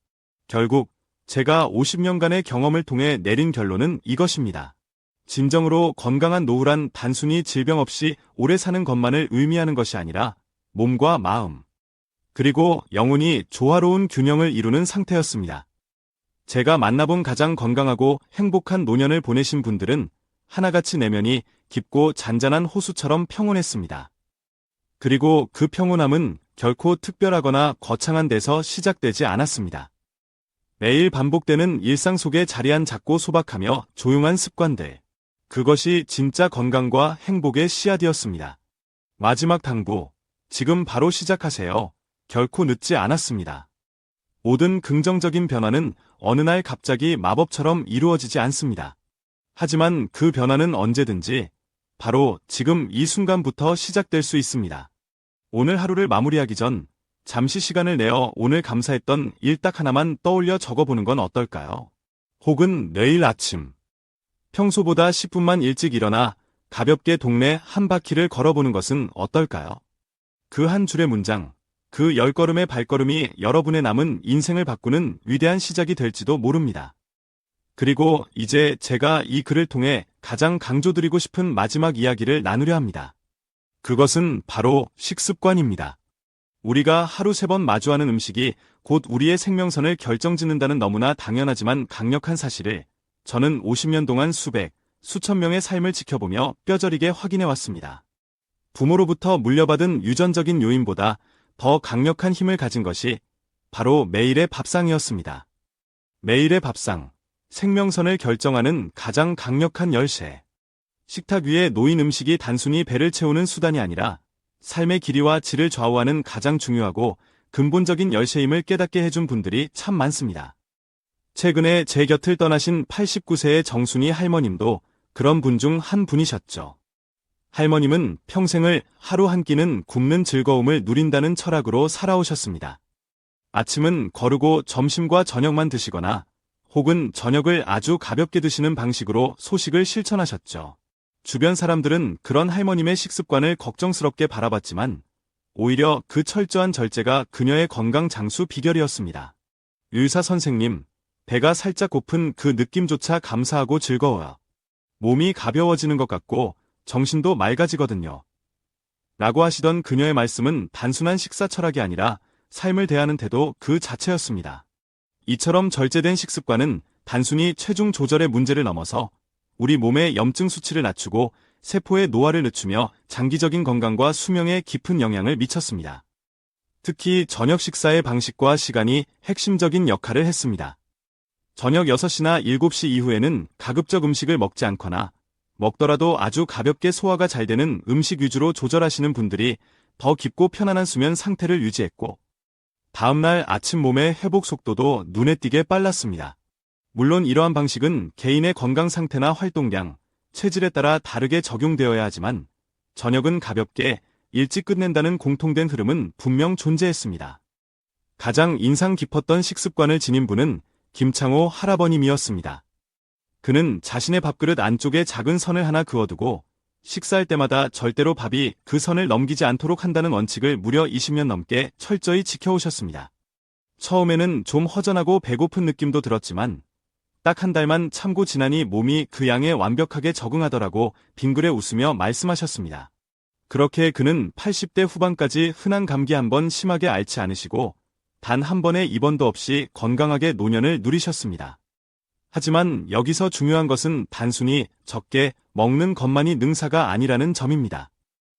A: 결국 제가 50년간의 경험을 통해 내린 결론은 이것입니다. 진정으로 건강한 노후란 단순히 질병 없이 오래 사는 것만을 의미하는 것이 아니라 몸과 마음, 그리고 영혼이 조화로운 균형을 이루는 상태였습니다. 제가 만나본 가장 건강하고 행복한 노년을 보내신 분들은 하나같이 내면이 깊고 잔잔한 호수처럼 평온했습니다. 그리고 그 평온함은 결코 특별하거나 거창한 데서 시작되지 않았습니다. 매일 반복되는 일상 속에 자리한 작고 소박하며 조용한 습관들. 그것이 진짜 건강과 행복의 씨앗이었습니다. 마지막 당부, 지금 바로 시작하세요. 결코 늦지 않았습니다. 모든 긍정적인 변화는 어느 날 갑자기 마법처럼 이루어지지 않습니다. 하지만 그 변화는 언제든지 바로 지금 이 순간부터 시작될 수 있습니다. 오늘 하루를 마무리하기 전 잠시 시간을 내어 오늘 감사했던 일 딱 하나만 떠올려 적어보는 건 어떨까요? 혹은 내일 아침 평소보다 10분만 일찍 일어나 가볍게 동네 한 바퀴를 걸어보는 것은 어떨까요? 그 한 줄의 문장, 그 10걸음의 발걸음이 여러분의 남은 인생을 바꾸는 위대한 시작이 될지도 모릅니다. 그리고 이제 제가 이 글을 통해 가장 강조드리고 싶은 마지막 이야기를 나누려 합니다. 그것은 바로 식습관입니다. 우리가 하루 3번 마주하는 음식이 곧 우리의 생명선을 결정짓는다는 너무나 당연하지만 강력한 사실을 저는 50년 동안 수천 명의 삶을 지켜보며 뼈저리게 확인해왔습니다. 부모로부터 물려받은 유전적인 요인보다 더 강력한 힘을 가진 것이 바로 매일의 밥상이었습니다. 매일의 밥상, 생명선을 결정하는 가장 강력한 열쇠. 식탁 위에 놓인 음식이 단순히 배를 채우는 수단이 아니라 삶의 길이와 질을 좌우하는 가장 중요하고 근본적인 열쇠임을 깨닫게 해준 분들이 참 많습니다. 최근에 제 곁을 떠나신 89세의 정순이 할머님도 그런 분 중 한 분이셨죠. 할머님은 평생을 하루 한 끼는 굶는 즐거움을 누린다는 철학으로 살아오셨습니다. 아침은 거르고 점심과 저녁만 드시거나 혹은 저녁을 아주 가볍게 드시는 방식으로 소식을 실천하셨죠. 주변 사람들은 그런 할머님의 식습관을 걱정스럽게 바라봤지만 오히려 그 철저한 절제가 그녀의 건강 장수 비결이었습니다. 의사 선생님, 배가 살짝 고픈 그 느낌조차 감사하고 즐거워요. 몸이 가벼워지는 것 같고 정신도 맑아지거든요. 라고 하시던 그녀의 말씀은 단순한 식사 철학이 아니라 삶을 대하는 태도 그 자체였습니다. 이처럼 절제된 식습관은 단순히 체중 조절의 문제를 넘어서 우리 몸의 염증 수치를 낮추고 세포의 노화를 늦추며 장기적인 건강과 수명에 깊은 영향을 미쳤습니다. 특히 저녁 식사의 방식과 시간이 핵심적인 역할을 했습니다. 저녁 6시나 7시 이후에는 가급적 음식을 먹지 않거나 먹더라도 아주 가볍게 소화가 잘 되는 음식 위주로 조절하시는 분들이 더 깊고 편안한 수면 상태를 유지했고, 다음날 아침 몸의 회복 속도도 눈에 띄게 빨랐습니다. 물론 이러한 방식은 개인의 건강 상태나 활동량, 체질에 따라 다르게 적용되어야 하지만 저녁은 가볍게 일찍 끝낸다는 공통된 흐름은 분명 존재했습니다. 가장 인상 깊었던 식습관을 지닌 분은 김창호 할아버님이었습니다. 그는 자신의 밥그릇 안쪽에 작은 선을 하나 그어두고 식사할 때마다 절대로 밥이 그 선을 넘기지 않도록 한다는 원칙을 무려 20년 넘게 철저히 지켜오셨습니다. 처음에는 좀 허전하고 배고픈 느낌도 들었지만 딱 한 달만 참고 지나니 몸이 그 양에 완벽하게 적응하더라고 빙그레 웃으며 말씀하셨습니다. 그렇게 그는 80대 후반까지 흔한 감기 한 번 심하게 앓지 않으시고 단 한 번의 입원도 없이 건강하게 노년을 누리셨습니다. 하지만 여기서 중요한 것은 단순히 적게 먹는 것만이 능사가 아니라는 점입니다.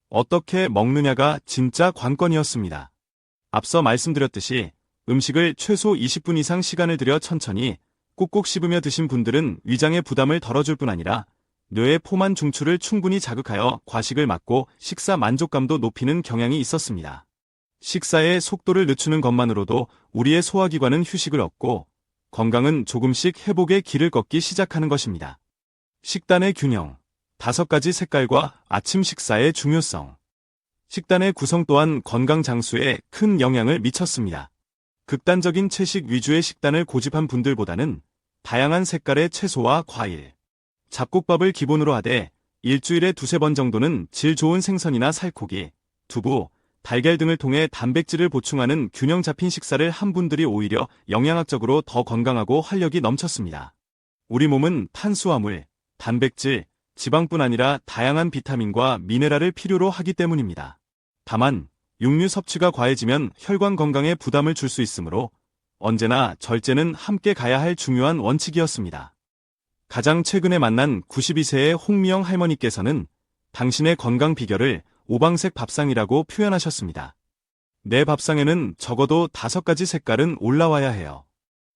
A: 어떻게 먹느냐가 진짜 관건이었습니다. 앞서 말씀드렸듯이 음식을 최소 20분 이상 시간을 들여 천천히 꾹꾹 씹으며 드신 분들은 위장의 부담을 덜어줄 뿐 아니라 뇌의 포만 중추를 충분히 자극하여 과식을 막고 식사 만족감도 높이는 경향이 있었습니다. 식사의 속도를 늦추는 것만으로도 우리의 소화기관은 휴식을 얻고 건강은 조금씩 회복의 길을 걷기 시작하는 것입니다. 식단의 균형, 5가지 색깔과 아침 식사의 중요성. 식단의 구성 또한 건강 장수에 큰 영향을 미쳤습니다. 극단적인 채식 위주의 식단을 고집한 분들보다는 다양한 색깔의 채소와 과일, 잡곡밥을 기본으로 하되 일주일에 2~3번 정도는 질 좋은 생선이나 살코기, 두부, 달걀 등을 통해 단백질을 보충하는 균형 잡힌 식사를 한 분들이 오히려 영양학적으로 더 건강하고 활력이 넘쳤습니다. 우리 몸은 탄수화물, 단백질, 지방뿐 아니라 다양한 비타민과 미네랄을 필요로 하기 때문입니다. 다만 육류 섭취가 과해지면 혈관 건강에 부담을 줄 수 있으므로 언제나 절제는 함께 가야 할 중요한 원칙이었습니다. 가장 최근에 만난 92세의 홍미영 할머니께서는 당신의 건강 비결을 오방색 밥상이라고 표현하셨습니다. 내 밥상에는 적어도 5가지 색깔은 올라와야 해요.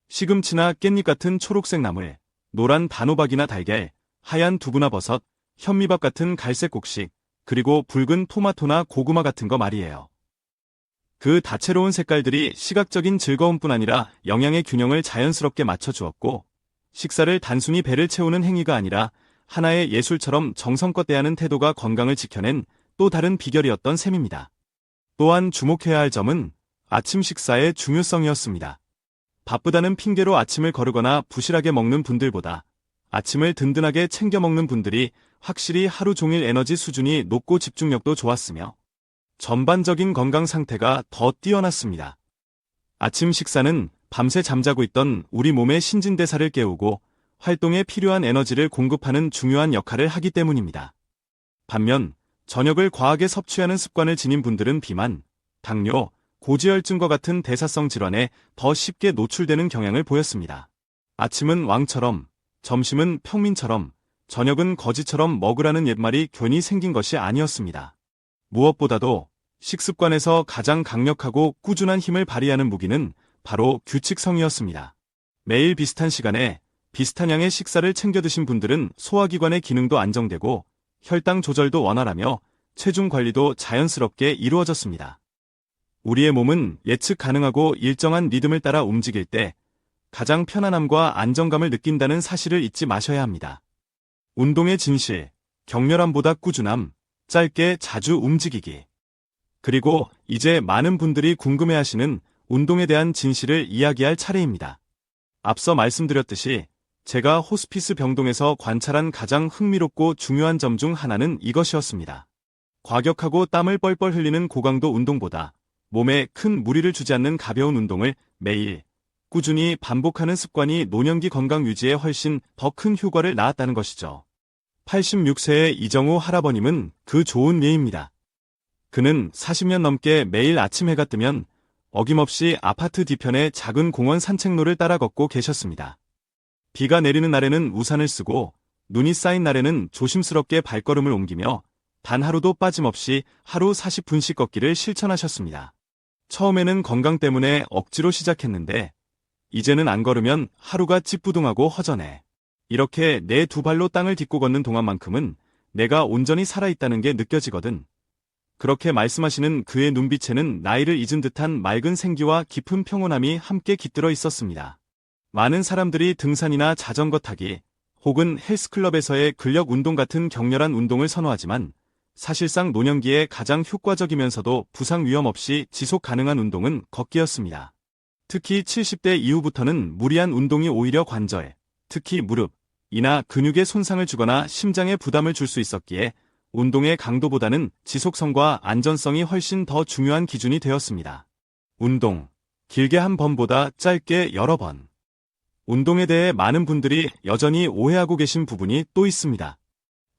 A: 시금치나 깻잎 같은 초록색 나물, 노란 단호박이나 달걀, 하얀 두부나 버섯, 현미밥 같은 갈색 곡식, 그리고 붉은 토마토나 고구마 같은 거 말이에요. 그 다채로운 색깔들이 시각적인 즐거움뿐 아니라 영양의 균형을 자연스럽게 맞춰주었고, 식사를 단순히 배를 채우는 행위가 아니라 하나의 예술처럼 정성껏 대하는 태도가 건강을 지켜낸 또 다른 비결이었던 셈입니다. 또한 주목해야 할 점은 아침 식사의 중요성이었습니다. 바쁘다는 핑계로 아침을 거르거나 부실하게 먹는 분들보다 아침을 든든하게 챙겨 먹는 분들이 확실히 하루 종일 에너지 수준이 높고 집중력도 좋았으며 전반적인 건강 상태가 더 뛰어났습니다. 아침 식사는 밤새 잠자고 있던 우리 몸의 신진대사를 깨우고 활동에 필요한 에너지를 공급하는 중요한 역할을 하기 때문입니다. 반면 저녁을 과하게 섭취하는 습관을 지닌 분들은 비만, 당뇨, 고지혈증과 같은 대사성 질환에 더 쉽게 노출되는 경향을 보였습니다. 아침은 왕처럼, 점심은 평민처럼, 저녁은 거지처럼 먹으라는 옛말이 괜히 생긴 것이 아니었습니다. 무엇보다도 식습관에서 가장 강력하고 꾸준한 힘을 발휘하는 무기는 바로 규칙성이었습니다. 매일 비슷한 시간에 비슷한 양의 식사를 챙겨 드신 분들은 소화기관의 기능도 안정되고 혈당 조절도 원활하며 체중 관리도 자연스럽게 이루어졌습니다. 우리의 몸은 예측 가능하고 일정한 리듬을 따라 움직일 때 가장 편안함과 안정감을 느낀다는 사실을 잊지 마셔야 합니다. 운동의 진실, 격렬함보다 꾸준함, 짧게 자주 움직이기. 그리고 이제 많은 분들이 궁금해하시는 운동에 대한 진실을 이야기할 차례입니다. 앞서 말씀드렸듯이 제가 호스피스 병동에서 관찰한 가장 흥미롭고 중요한 점 중 하나는 이것이었습니다. 과격하고 땀을 뻘뻘 흘리는 고강도 운동보다 몸에 큰 무리를 주지 않는 가벼운 운동을 매일 꾸준히 반복하는 습관이 노년기 건강 유지에 훨씬 더 큰 효과를 낳았다는 것이죠. 86세의 이정우 할아버님은 그 좋은 예입니다. 그는 40년 넘게 매일 아침 해가 뜨면 어김없이 아파트 뒤편의 작은 공원 산책로를 따라 걷고 계셨습니다. 비가 내리는 날에는 우산을 쓰고 눈이 쌓인 날에는 조심스럽게 발걸음을 옮기며 단 하루도 빠짐없이 하루 40분씩 걷기를 실천하셨습니다. 처음에는 건강 때문에 억지로 시작했는데 이제는 안 걸으면 하루가 찌뿌둥하고 허전해. 이렇게 내 두 발로 땅을 딛고 걷는 동안만큼은 내가 온전히 살아있다는 게 느껴지거든. 그렇게 말씀하시는 그의 눈빛에는 나이를 잊은 듯한 맑은 생기와 깊은 평온함이 함께 깃들어 있었습니다. 많은 사람들이 등산이나 자전거 타기, 혹은 헬스클럽에서의 근력 운동 같은 격렬한 운동을 선호하지만 사실상 노년기에 가장 효과적이면서도 부상 위험 없이 지속 가능한 운동은 걷기였습니다. 특히 70대 이후부터는 무리한 운동이 오히려 관절, 특히 무릎, 이나 근육에 손상을 주거나 심장에 부담을 줄 수 있었기에 운동의 강도보다는 지속성과 안전성이 훨씬 더 중요한 기준이 되었습니다. 운동, 길게 한 번보다 짧게 여러 번. 운동에 대해 많은 분들이 여전히 오해하고 계신 부분이 또 있습니다.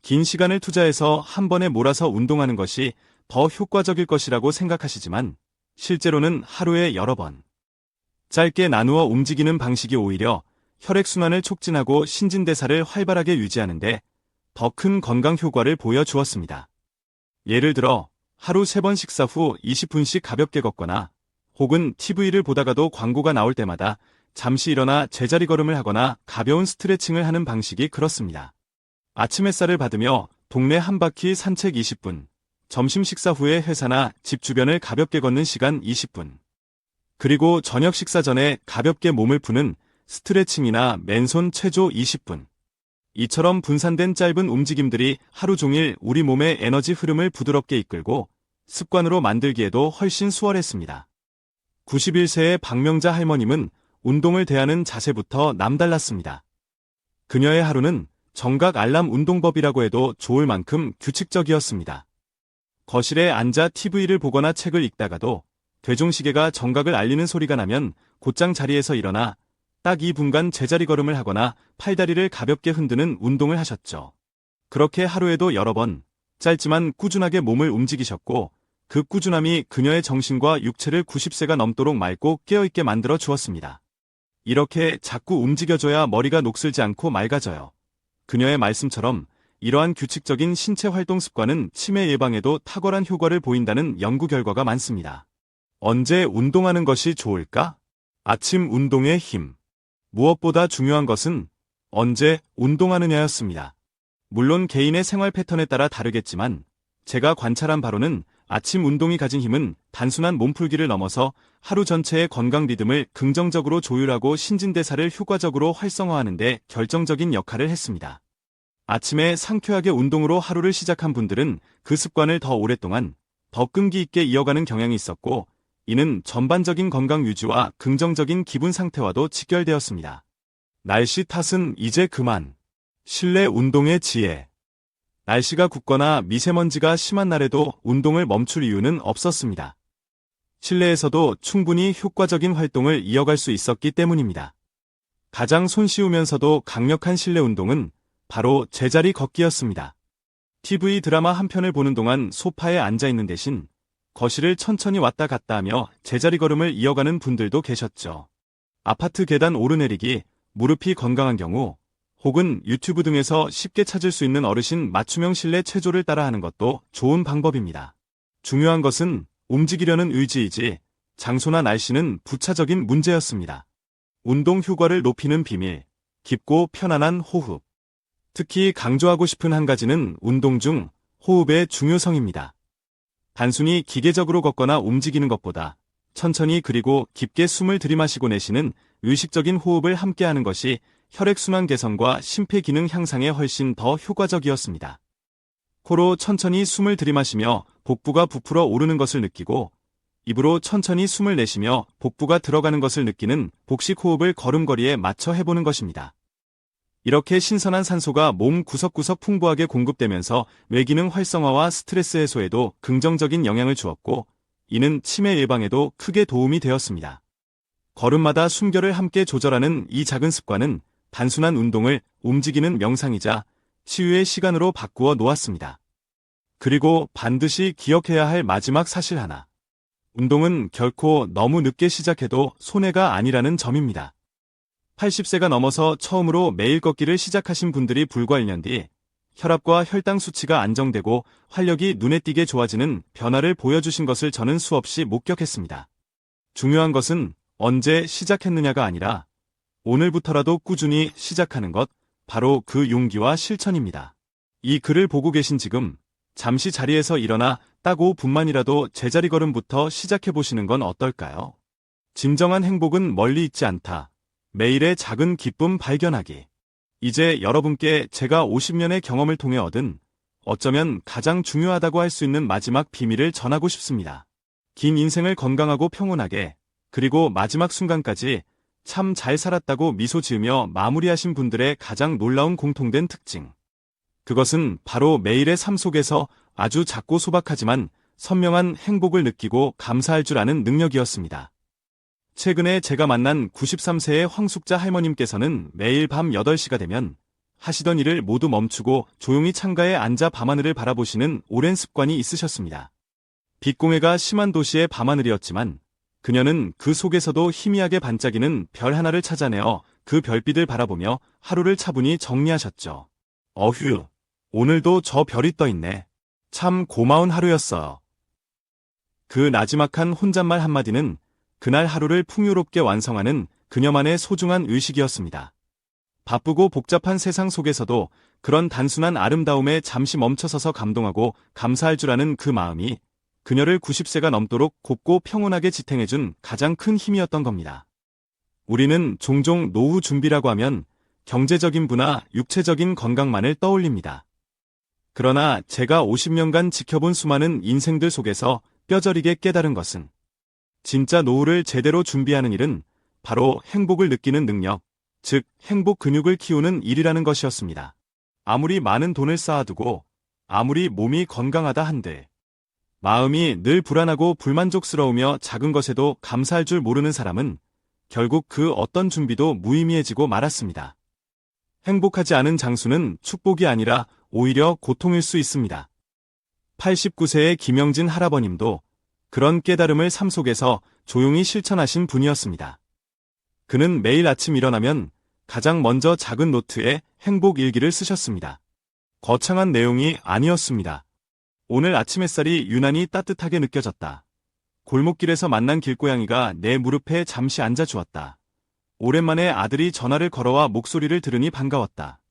A: 긴 시간을 투자해서 한 번에 몰아서 운동하는 것이 더 효과적일 것이라고 생각하시지만 실제로는 하루에 여러 번. 짧게 나누어 움직이는 방식이 오히려 혈액순환을 촉진하고 신진대사를 활발하게 유지하는데 더 큰 건강 효과를 보여주었습니다. 예를 들어 하루 3번 식사 후 20분씩 가볍게 걷거나 혹은 TV를 보다가도 광고가 나올 때마다 잠시 일어나 제자리 걸음을 하거나 가벼운 스트레칭을 하는 방식이 그렇습니다. 아침 햇살을 받으며 동네 한 바퀴 산책 20분, 점심 식사 후에 회사나 집 주변을 가볍게 걷는 시간 20분, 그리고 저녁 식사 전에 가볍게 몸을 푸는 스트레칭이나 맨손 체조 20분. 이처럼 분산된 짧은 움직임들이 하루 종일 우리 몸의 에너지 흐름을 부드럽게 이끌고 습관으로 만들기에도 훨씬 수월했습니다. 91세의 박명자 할머님은 운동을 대하는 자세부터 남달랐습니다. 그녀의 하루는 정각 알람 운동법이라고 해도 좋을 만큼 규칙적이었습니다. 거실에 앉아 TV를 보거나 책을 읽다가도 대종시계가 정각을 알리는 소리가 나면 곧장 자리에서 일어나 딱 2분간 제자리 걸음을 하거나 팔다리를 가볍게 흔드는 운동을 하셨죠. 그렇게 하루에도 여러 번 짧지만 꾸준하게 몸을 움직이셨고 그 꾸준함이 그녀의 정신과 육체를 90세가 넘도록 맑고 깨어있게 만들어 주었습니다. 이렇게 자꾸 움직여줘야 머리가 녹슬지 않고 맑아져요. 그녀의 말씀처럼 이러한 규칙적인 신체 활동 습관은 치매 예방에도 탁월한 효과를 보인다는 연구 결과가 많습니다. 언제 운동하는 것이 좋을까? 아침 운동의 힘. 무엇보다 중요한 것은 언제 운동하느냐였습니다. 물론 개인의 생활 패턴에 따라 다르겠지만 제가 관찰한 바로는 아침 운동이 가진 힘은 단순한 몸풀기를 넘어서 하루 전체의 건강 리듬을 긍정적으로 조율하고 신진대사를 효과적으로 활성화하는 데 결정적인 역할을 했습니다. 아침에 상쾌하게 운동으로 하루를 시작한 분들은 그 습관을 더 오랫동안, 더 끈기 있게 이어가는 경향이 있었고 이는 전반적인 건강 유지와 긍정적인 기분 상태와도 직결되었습니다. 날씨 탓은 이제 그만. 실내 운동의 지혜. 날씨가 굽거나 미세먼지가 심한 날에도 운동을 멈출 이유는 없었습니다. 실내에서도 충분히 효과적인 활동을 이어갈 수 있었기 때문입니다. 가장 손쉬우면서도 강력한 실내 운동은 바로 제자리 걷기였습니다. TV 드라마 한 편을 보는 동안 소파에 앉아있는 대신 거실을 천천히 왔다 갔다 하며 제자리 걸음을 이어가는 분들도 계셨죠. 아파트 계단 오르내리기, 무릎이 건강한 경우, 혹은 유튜브 등에서 쉽게 찾을 수 있는 어르신 맞춤형 실내 체조를 따라하는 것도 좋은 방법입니다. 중요한 것은 움직이려는 의지이지 장소나 날씨는 부차적인 문제였습니다. 운동 효과를 높이는 비밀, 깊고 편안한 호흡. 특히 강조하고 싶은 한 가지는 운동 중 호흡의 중요성입니다. 단순히 기계적으로 걷거나 움직이는 것보다 천천히 그리고 깊게 숨을 들이마시고 내쉬는 의식적인 호흡을 함께하는 것이 혈액순환 개선과 심폐기능 향상에 훨씬 더 효과적이었습니다. 코로 천천히 숨을 들이마시며 복부가 부풀어 오르는 것을 느끼고 입으로 천천히 숨을 내쉬며 복부가 들어가는 것을 느끼는 복식 호흡을 걸음걸이에 맞춰 해보는 것입니다. 이렇게 신선한 산소가 몸 구석구석 풍부하게 공급되면서 뇌기능 활성화와 스트레스 해소에도 긍정적인 영향을 주었고 이는 치매 예방에도 크게 도움이 되었습니다. 걸음마다 숨결을 함께 조절하는 이 작은 습관은 단순한 운동을 움직이는 명상이자 치유의 시간으로 바꾸어 놓았습니다. 그리고 반드시 기억해야 할 마지막 사실 하나. 운동은 결코 너무 늦게 시작해도 손해가 아니라는 점입니다. 80세가 넘어서 처음으로 매일 걷기를 시작하신 분들이 불과 1년 뒤 혈압과 혈당 수치가 안정되고 활력이 눈에 띄게 좋아지는 변화를 보여주신 것을 저는 수없이 목격했습니다. 중요한 것은 언제 시작했느냐가 아니라 오늘부터라도 꾸준히 시작하는 것, 바로 그 용기와 실천입니다. 이 글을 보고 계신 지금 잠시 자리에서 일어나 딱 5분만이라도 제자리 걸음부터 시작해보시는 건 어떨까요? 진정한 행복은 멀리 있지 않다. 매일의 작은 기쁨 발견하기. 이제 여러분께 제가 50년의 경험을 통해 얻은 어쩌면 가장 중요하다고 할 수 있는 마지막 비밀을 전하고 싶습니다. 긴 인생을 건강하고 평온하게, 그리고 마지막 순간까지 참 잘 살았다고 미소 지으며 마무리하신 분들의 가장 놀라운 공통된 특징. 그것은 바로 매일의 삶 속에서 아주 작고 소박하지만 선명한 행복을 느끼고 감사할 줄 아는 능력이었습니다. 최근에 제가 만난 93세의 황숙자 할머님께서는 매일 밤 8시가 되면 하시던 일을 모두 멈추고 조용히 창가에 앉아 밤하늘을 바라보시는 오랜 습관이 있으셨습니다. 빛공해가 심한 도시의 밤하늘이었지만 그녀는 그 속에서도 희미하게 반짝이는 별 하나를 찾아내어 그 별빛을 바라보며 하루를 차분히 정리하셨죠. 어휴, 오늘도 저 별이 떠있네. 참 고마운 하루였어요. 그 나지막한 혼잣말 한마디는 그날 하루를 풍요롭게 완성하는 그녀만의 소중한 의식이었습니다. 바쁘고 복잡한 세상 속에서도 그런 단순한 아름다움에 잠시 멈춰서서 감동하고 감사할 줄 아는 그 마음이 그녀를 90세가 넘도록 곱고 평온하게 지탱해준 가장 큰 힘이었던 겁니다. 우리는 종종 노후 준비라고 하면 경제적인 부나 육체적인 건강만을 떠올립니다. 그러나 제가 50년간 지켜본 수많은 인생들 속에서 뼈저리게 깨달은 것은 진짜 노후를 제대로 준비하는 일은 바로 행복을 느끼는 능력, 즉 행복 근육을 키우는 일이라는 것이었습니다. 아무리 많은 돈을 쌓아두고 아무리 몸이 건강하다 한들 마음이 늘 불안하고 불만족스러우며 작은 것에도 감사할 줄 모르는 사람은 결국 그 어떤 준비도 무의미해지고 말았습니다. 행복하지 않은 장수는 축복이 아니라 오히려 고통일 수 있습니다. 89세의 김영진 할아버님도 그런 깨달음을 삶 속에서 조용히 실천하신 분이었습니다. 그는 매일 아침 일어나면 가장 먼저 작은 노트에 행복 일기를 쓰셨습니다. 거창한 내용이 아니었습니다. 오늘 아침 햇살이 유난히 따뜻하게 느껴졌다. 골목길에서 만난 길고양이가 내 무릎에 잠시 앉아주었다. 오랜만에 아들이 전화를 걸어와 목소리를 들으니 반가웠다.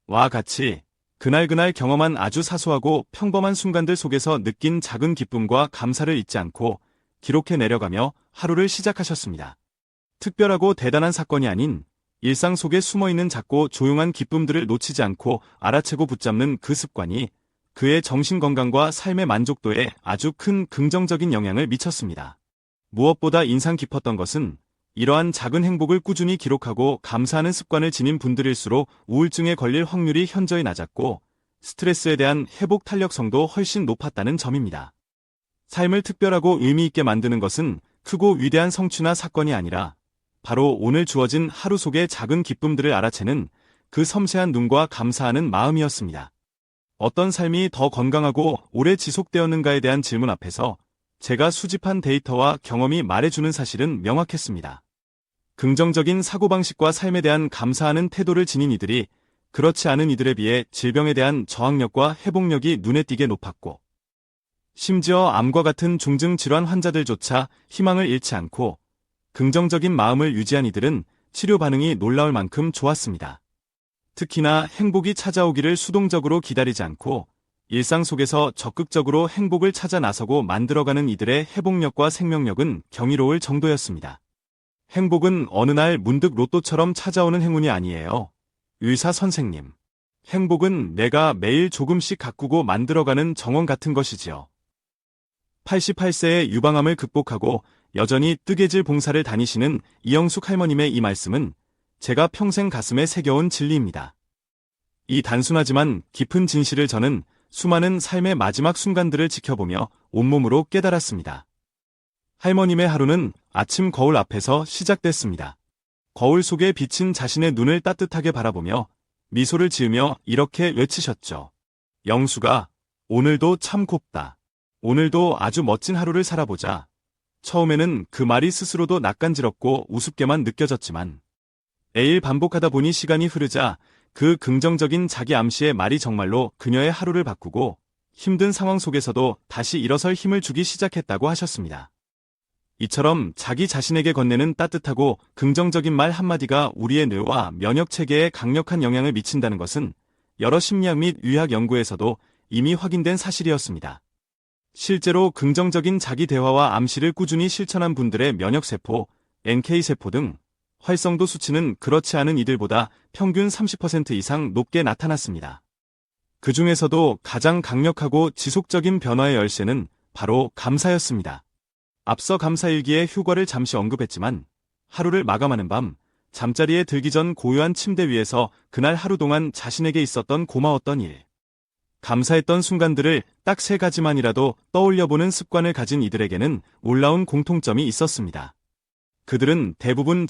A: 와 같이 그날 경험한 아주 사소하고 평범한 순간들 속에서 느낀 작은 기쁨과 감사를 잊지 않고 기록해 내려가며 하루를 시작하셨습니다. 특별하고 대단한 사건이 아닌 일상 속에 숨어있는 작고 조용한 기쁨들을 놓치지 않고 알아채고 붙잡는 그 습관이 그의 정신건강과 삶의 만족도에 아주 큰 긍정적인 영향을 미쳤습니다. 무엇보다 인상 깊었던 것은 이러한 작은 행복을 꾸준히 기록하고 감사하는 습관을 지닌 분들일수록 우울증에 걸릴 확률이 현저히 낮았고 스트레스에 대한 회복 탄력성도 훨씬 높았다는 점입니다. 삶을 특별하고 의미 있게 만드는 것은 크고 위대한 성취나 사건이 아니라 바로 오늘 주어진 하루 속의 작은 기쁨들을 알아채는 그 섬세한 눈과 감사하는 마음이었습니다. 어떤 삶이 더 건강하고 오래 지속되었는가에 대한 질문 앞에서 제가 수집한 데이터와 경험이 말해주는 사실은 명확했습니다. 긍정적인 사고방식과 삶에 대한 감사하는 태도를 지닌 이들이 그렇지 않은 이들에 비해 질병에 대한 저항력과 회복력이 눈에 띄게 높았고 심지어 암과 같은 중증 질환 환자들조차 희망을 잃지 않고 긍정적인 마음을 유지한 이들은 치료 반응이 놀라울 만큼 좋았습니다. 특히나 행복이 찾아오기를 수동적으로 기다리지 않고 일상 속에서 적극적으로 행복을 찾아 나서고 만들어가는 이들의 회복력과 생명력은 경이로울 정도였습니다. 행복은 어느 날 문득 로또처럼 찾아오는 행운이 아니에요. 의사 선생님. 행복은 내가 매일 조금씩 가꾸고 만들어가는 정원 같은 것이지요. 88세의 유방암을 극복하고 여전히 뜨개질 봉사를 다니시는 이영숙 할머님의 이 말씀은 제가 평생 가슴에 새겨온 진리입니다. 이 단순하지만 깊은 진실을 저는 수많은 삶의 마지막 순간들을 지켜보며 온몸으로 깨달았습니다. 할머님의 하루는 아침 거울 앞에서 시작됐습니다. 거울 속에 비친 자신의 눈을 따뜻하게 바라보며 미소를 지으며 이렇게 외치셨죠. 영수가, 오늘도 참 곱다. 오늘도 아주 멋진 하루를 살아보자. 처음에는 그 말이 스스로도 낯간지럽고 우습게만 느껴졌지만 매일 반복하다 보니 시간이 흐르자 그 긍정적인 자기 암시의 말이 정말로 그녀의 하루를 바꾸고 힘든 상황 속에서도 다시 일어설 힘을 주기 시작했다고 하셨습니다. 이처럼 자기 자신에게 건네는 따뜻하고 긍정적인 말 한마디가 우리의 뇌와 면역 체계에 강력한 영향을 미친다는 것은 여러 심리학 및 의학 연구에서도 이미 확인된 사실이었습니다. 실제로 긍정적인 자기 대화와 암시를 꾸준히 실천한 분들의 면역세포, NK세포 등 활성도 수치는 그렇지 않은 이들보다 평균 30% 이상 높게 나타났습니다. 그 중에서도 가장 강력하고 지속적인 변화의 열쇠는 바로 감사였습니다. 앞서 감사일기에 휴가를 잠시 언급했지만 하루를 마감하는 밤 잠자리에 들기 전 고요한 침대 위에서 그날 하루 동안 자신에게 있었던 고마웠던 일, 감사했던 순간들을 딱 3가지만이라도 떠올려보는 습관을 가진 이들에게는 놀라운 공통점이 있었습니다. 그들은 대부분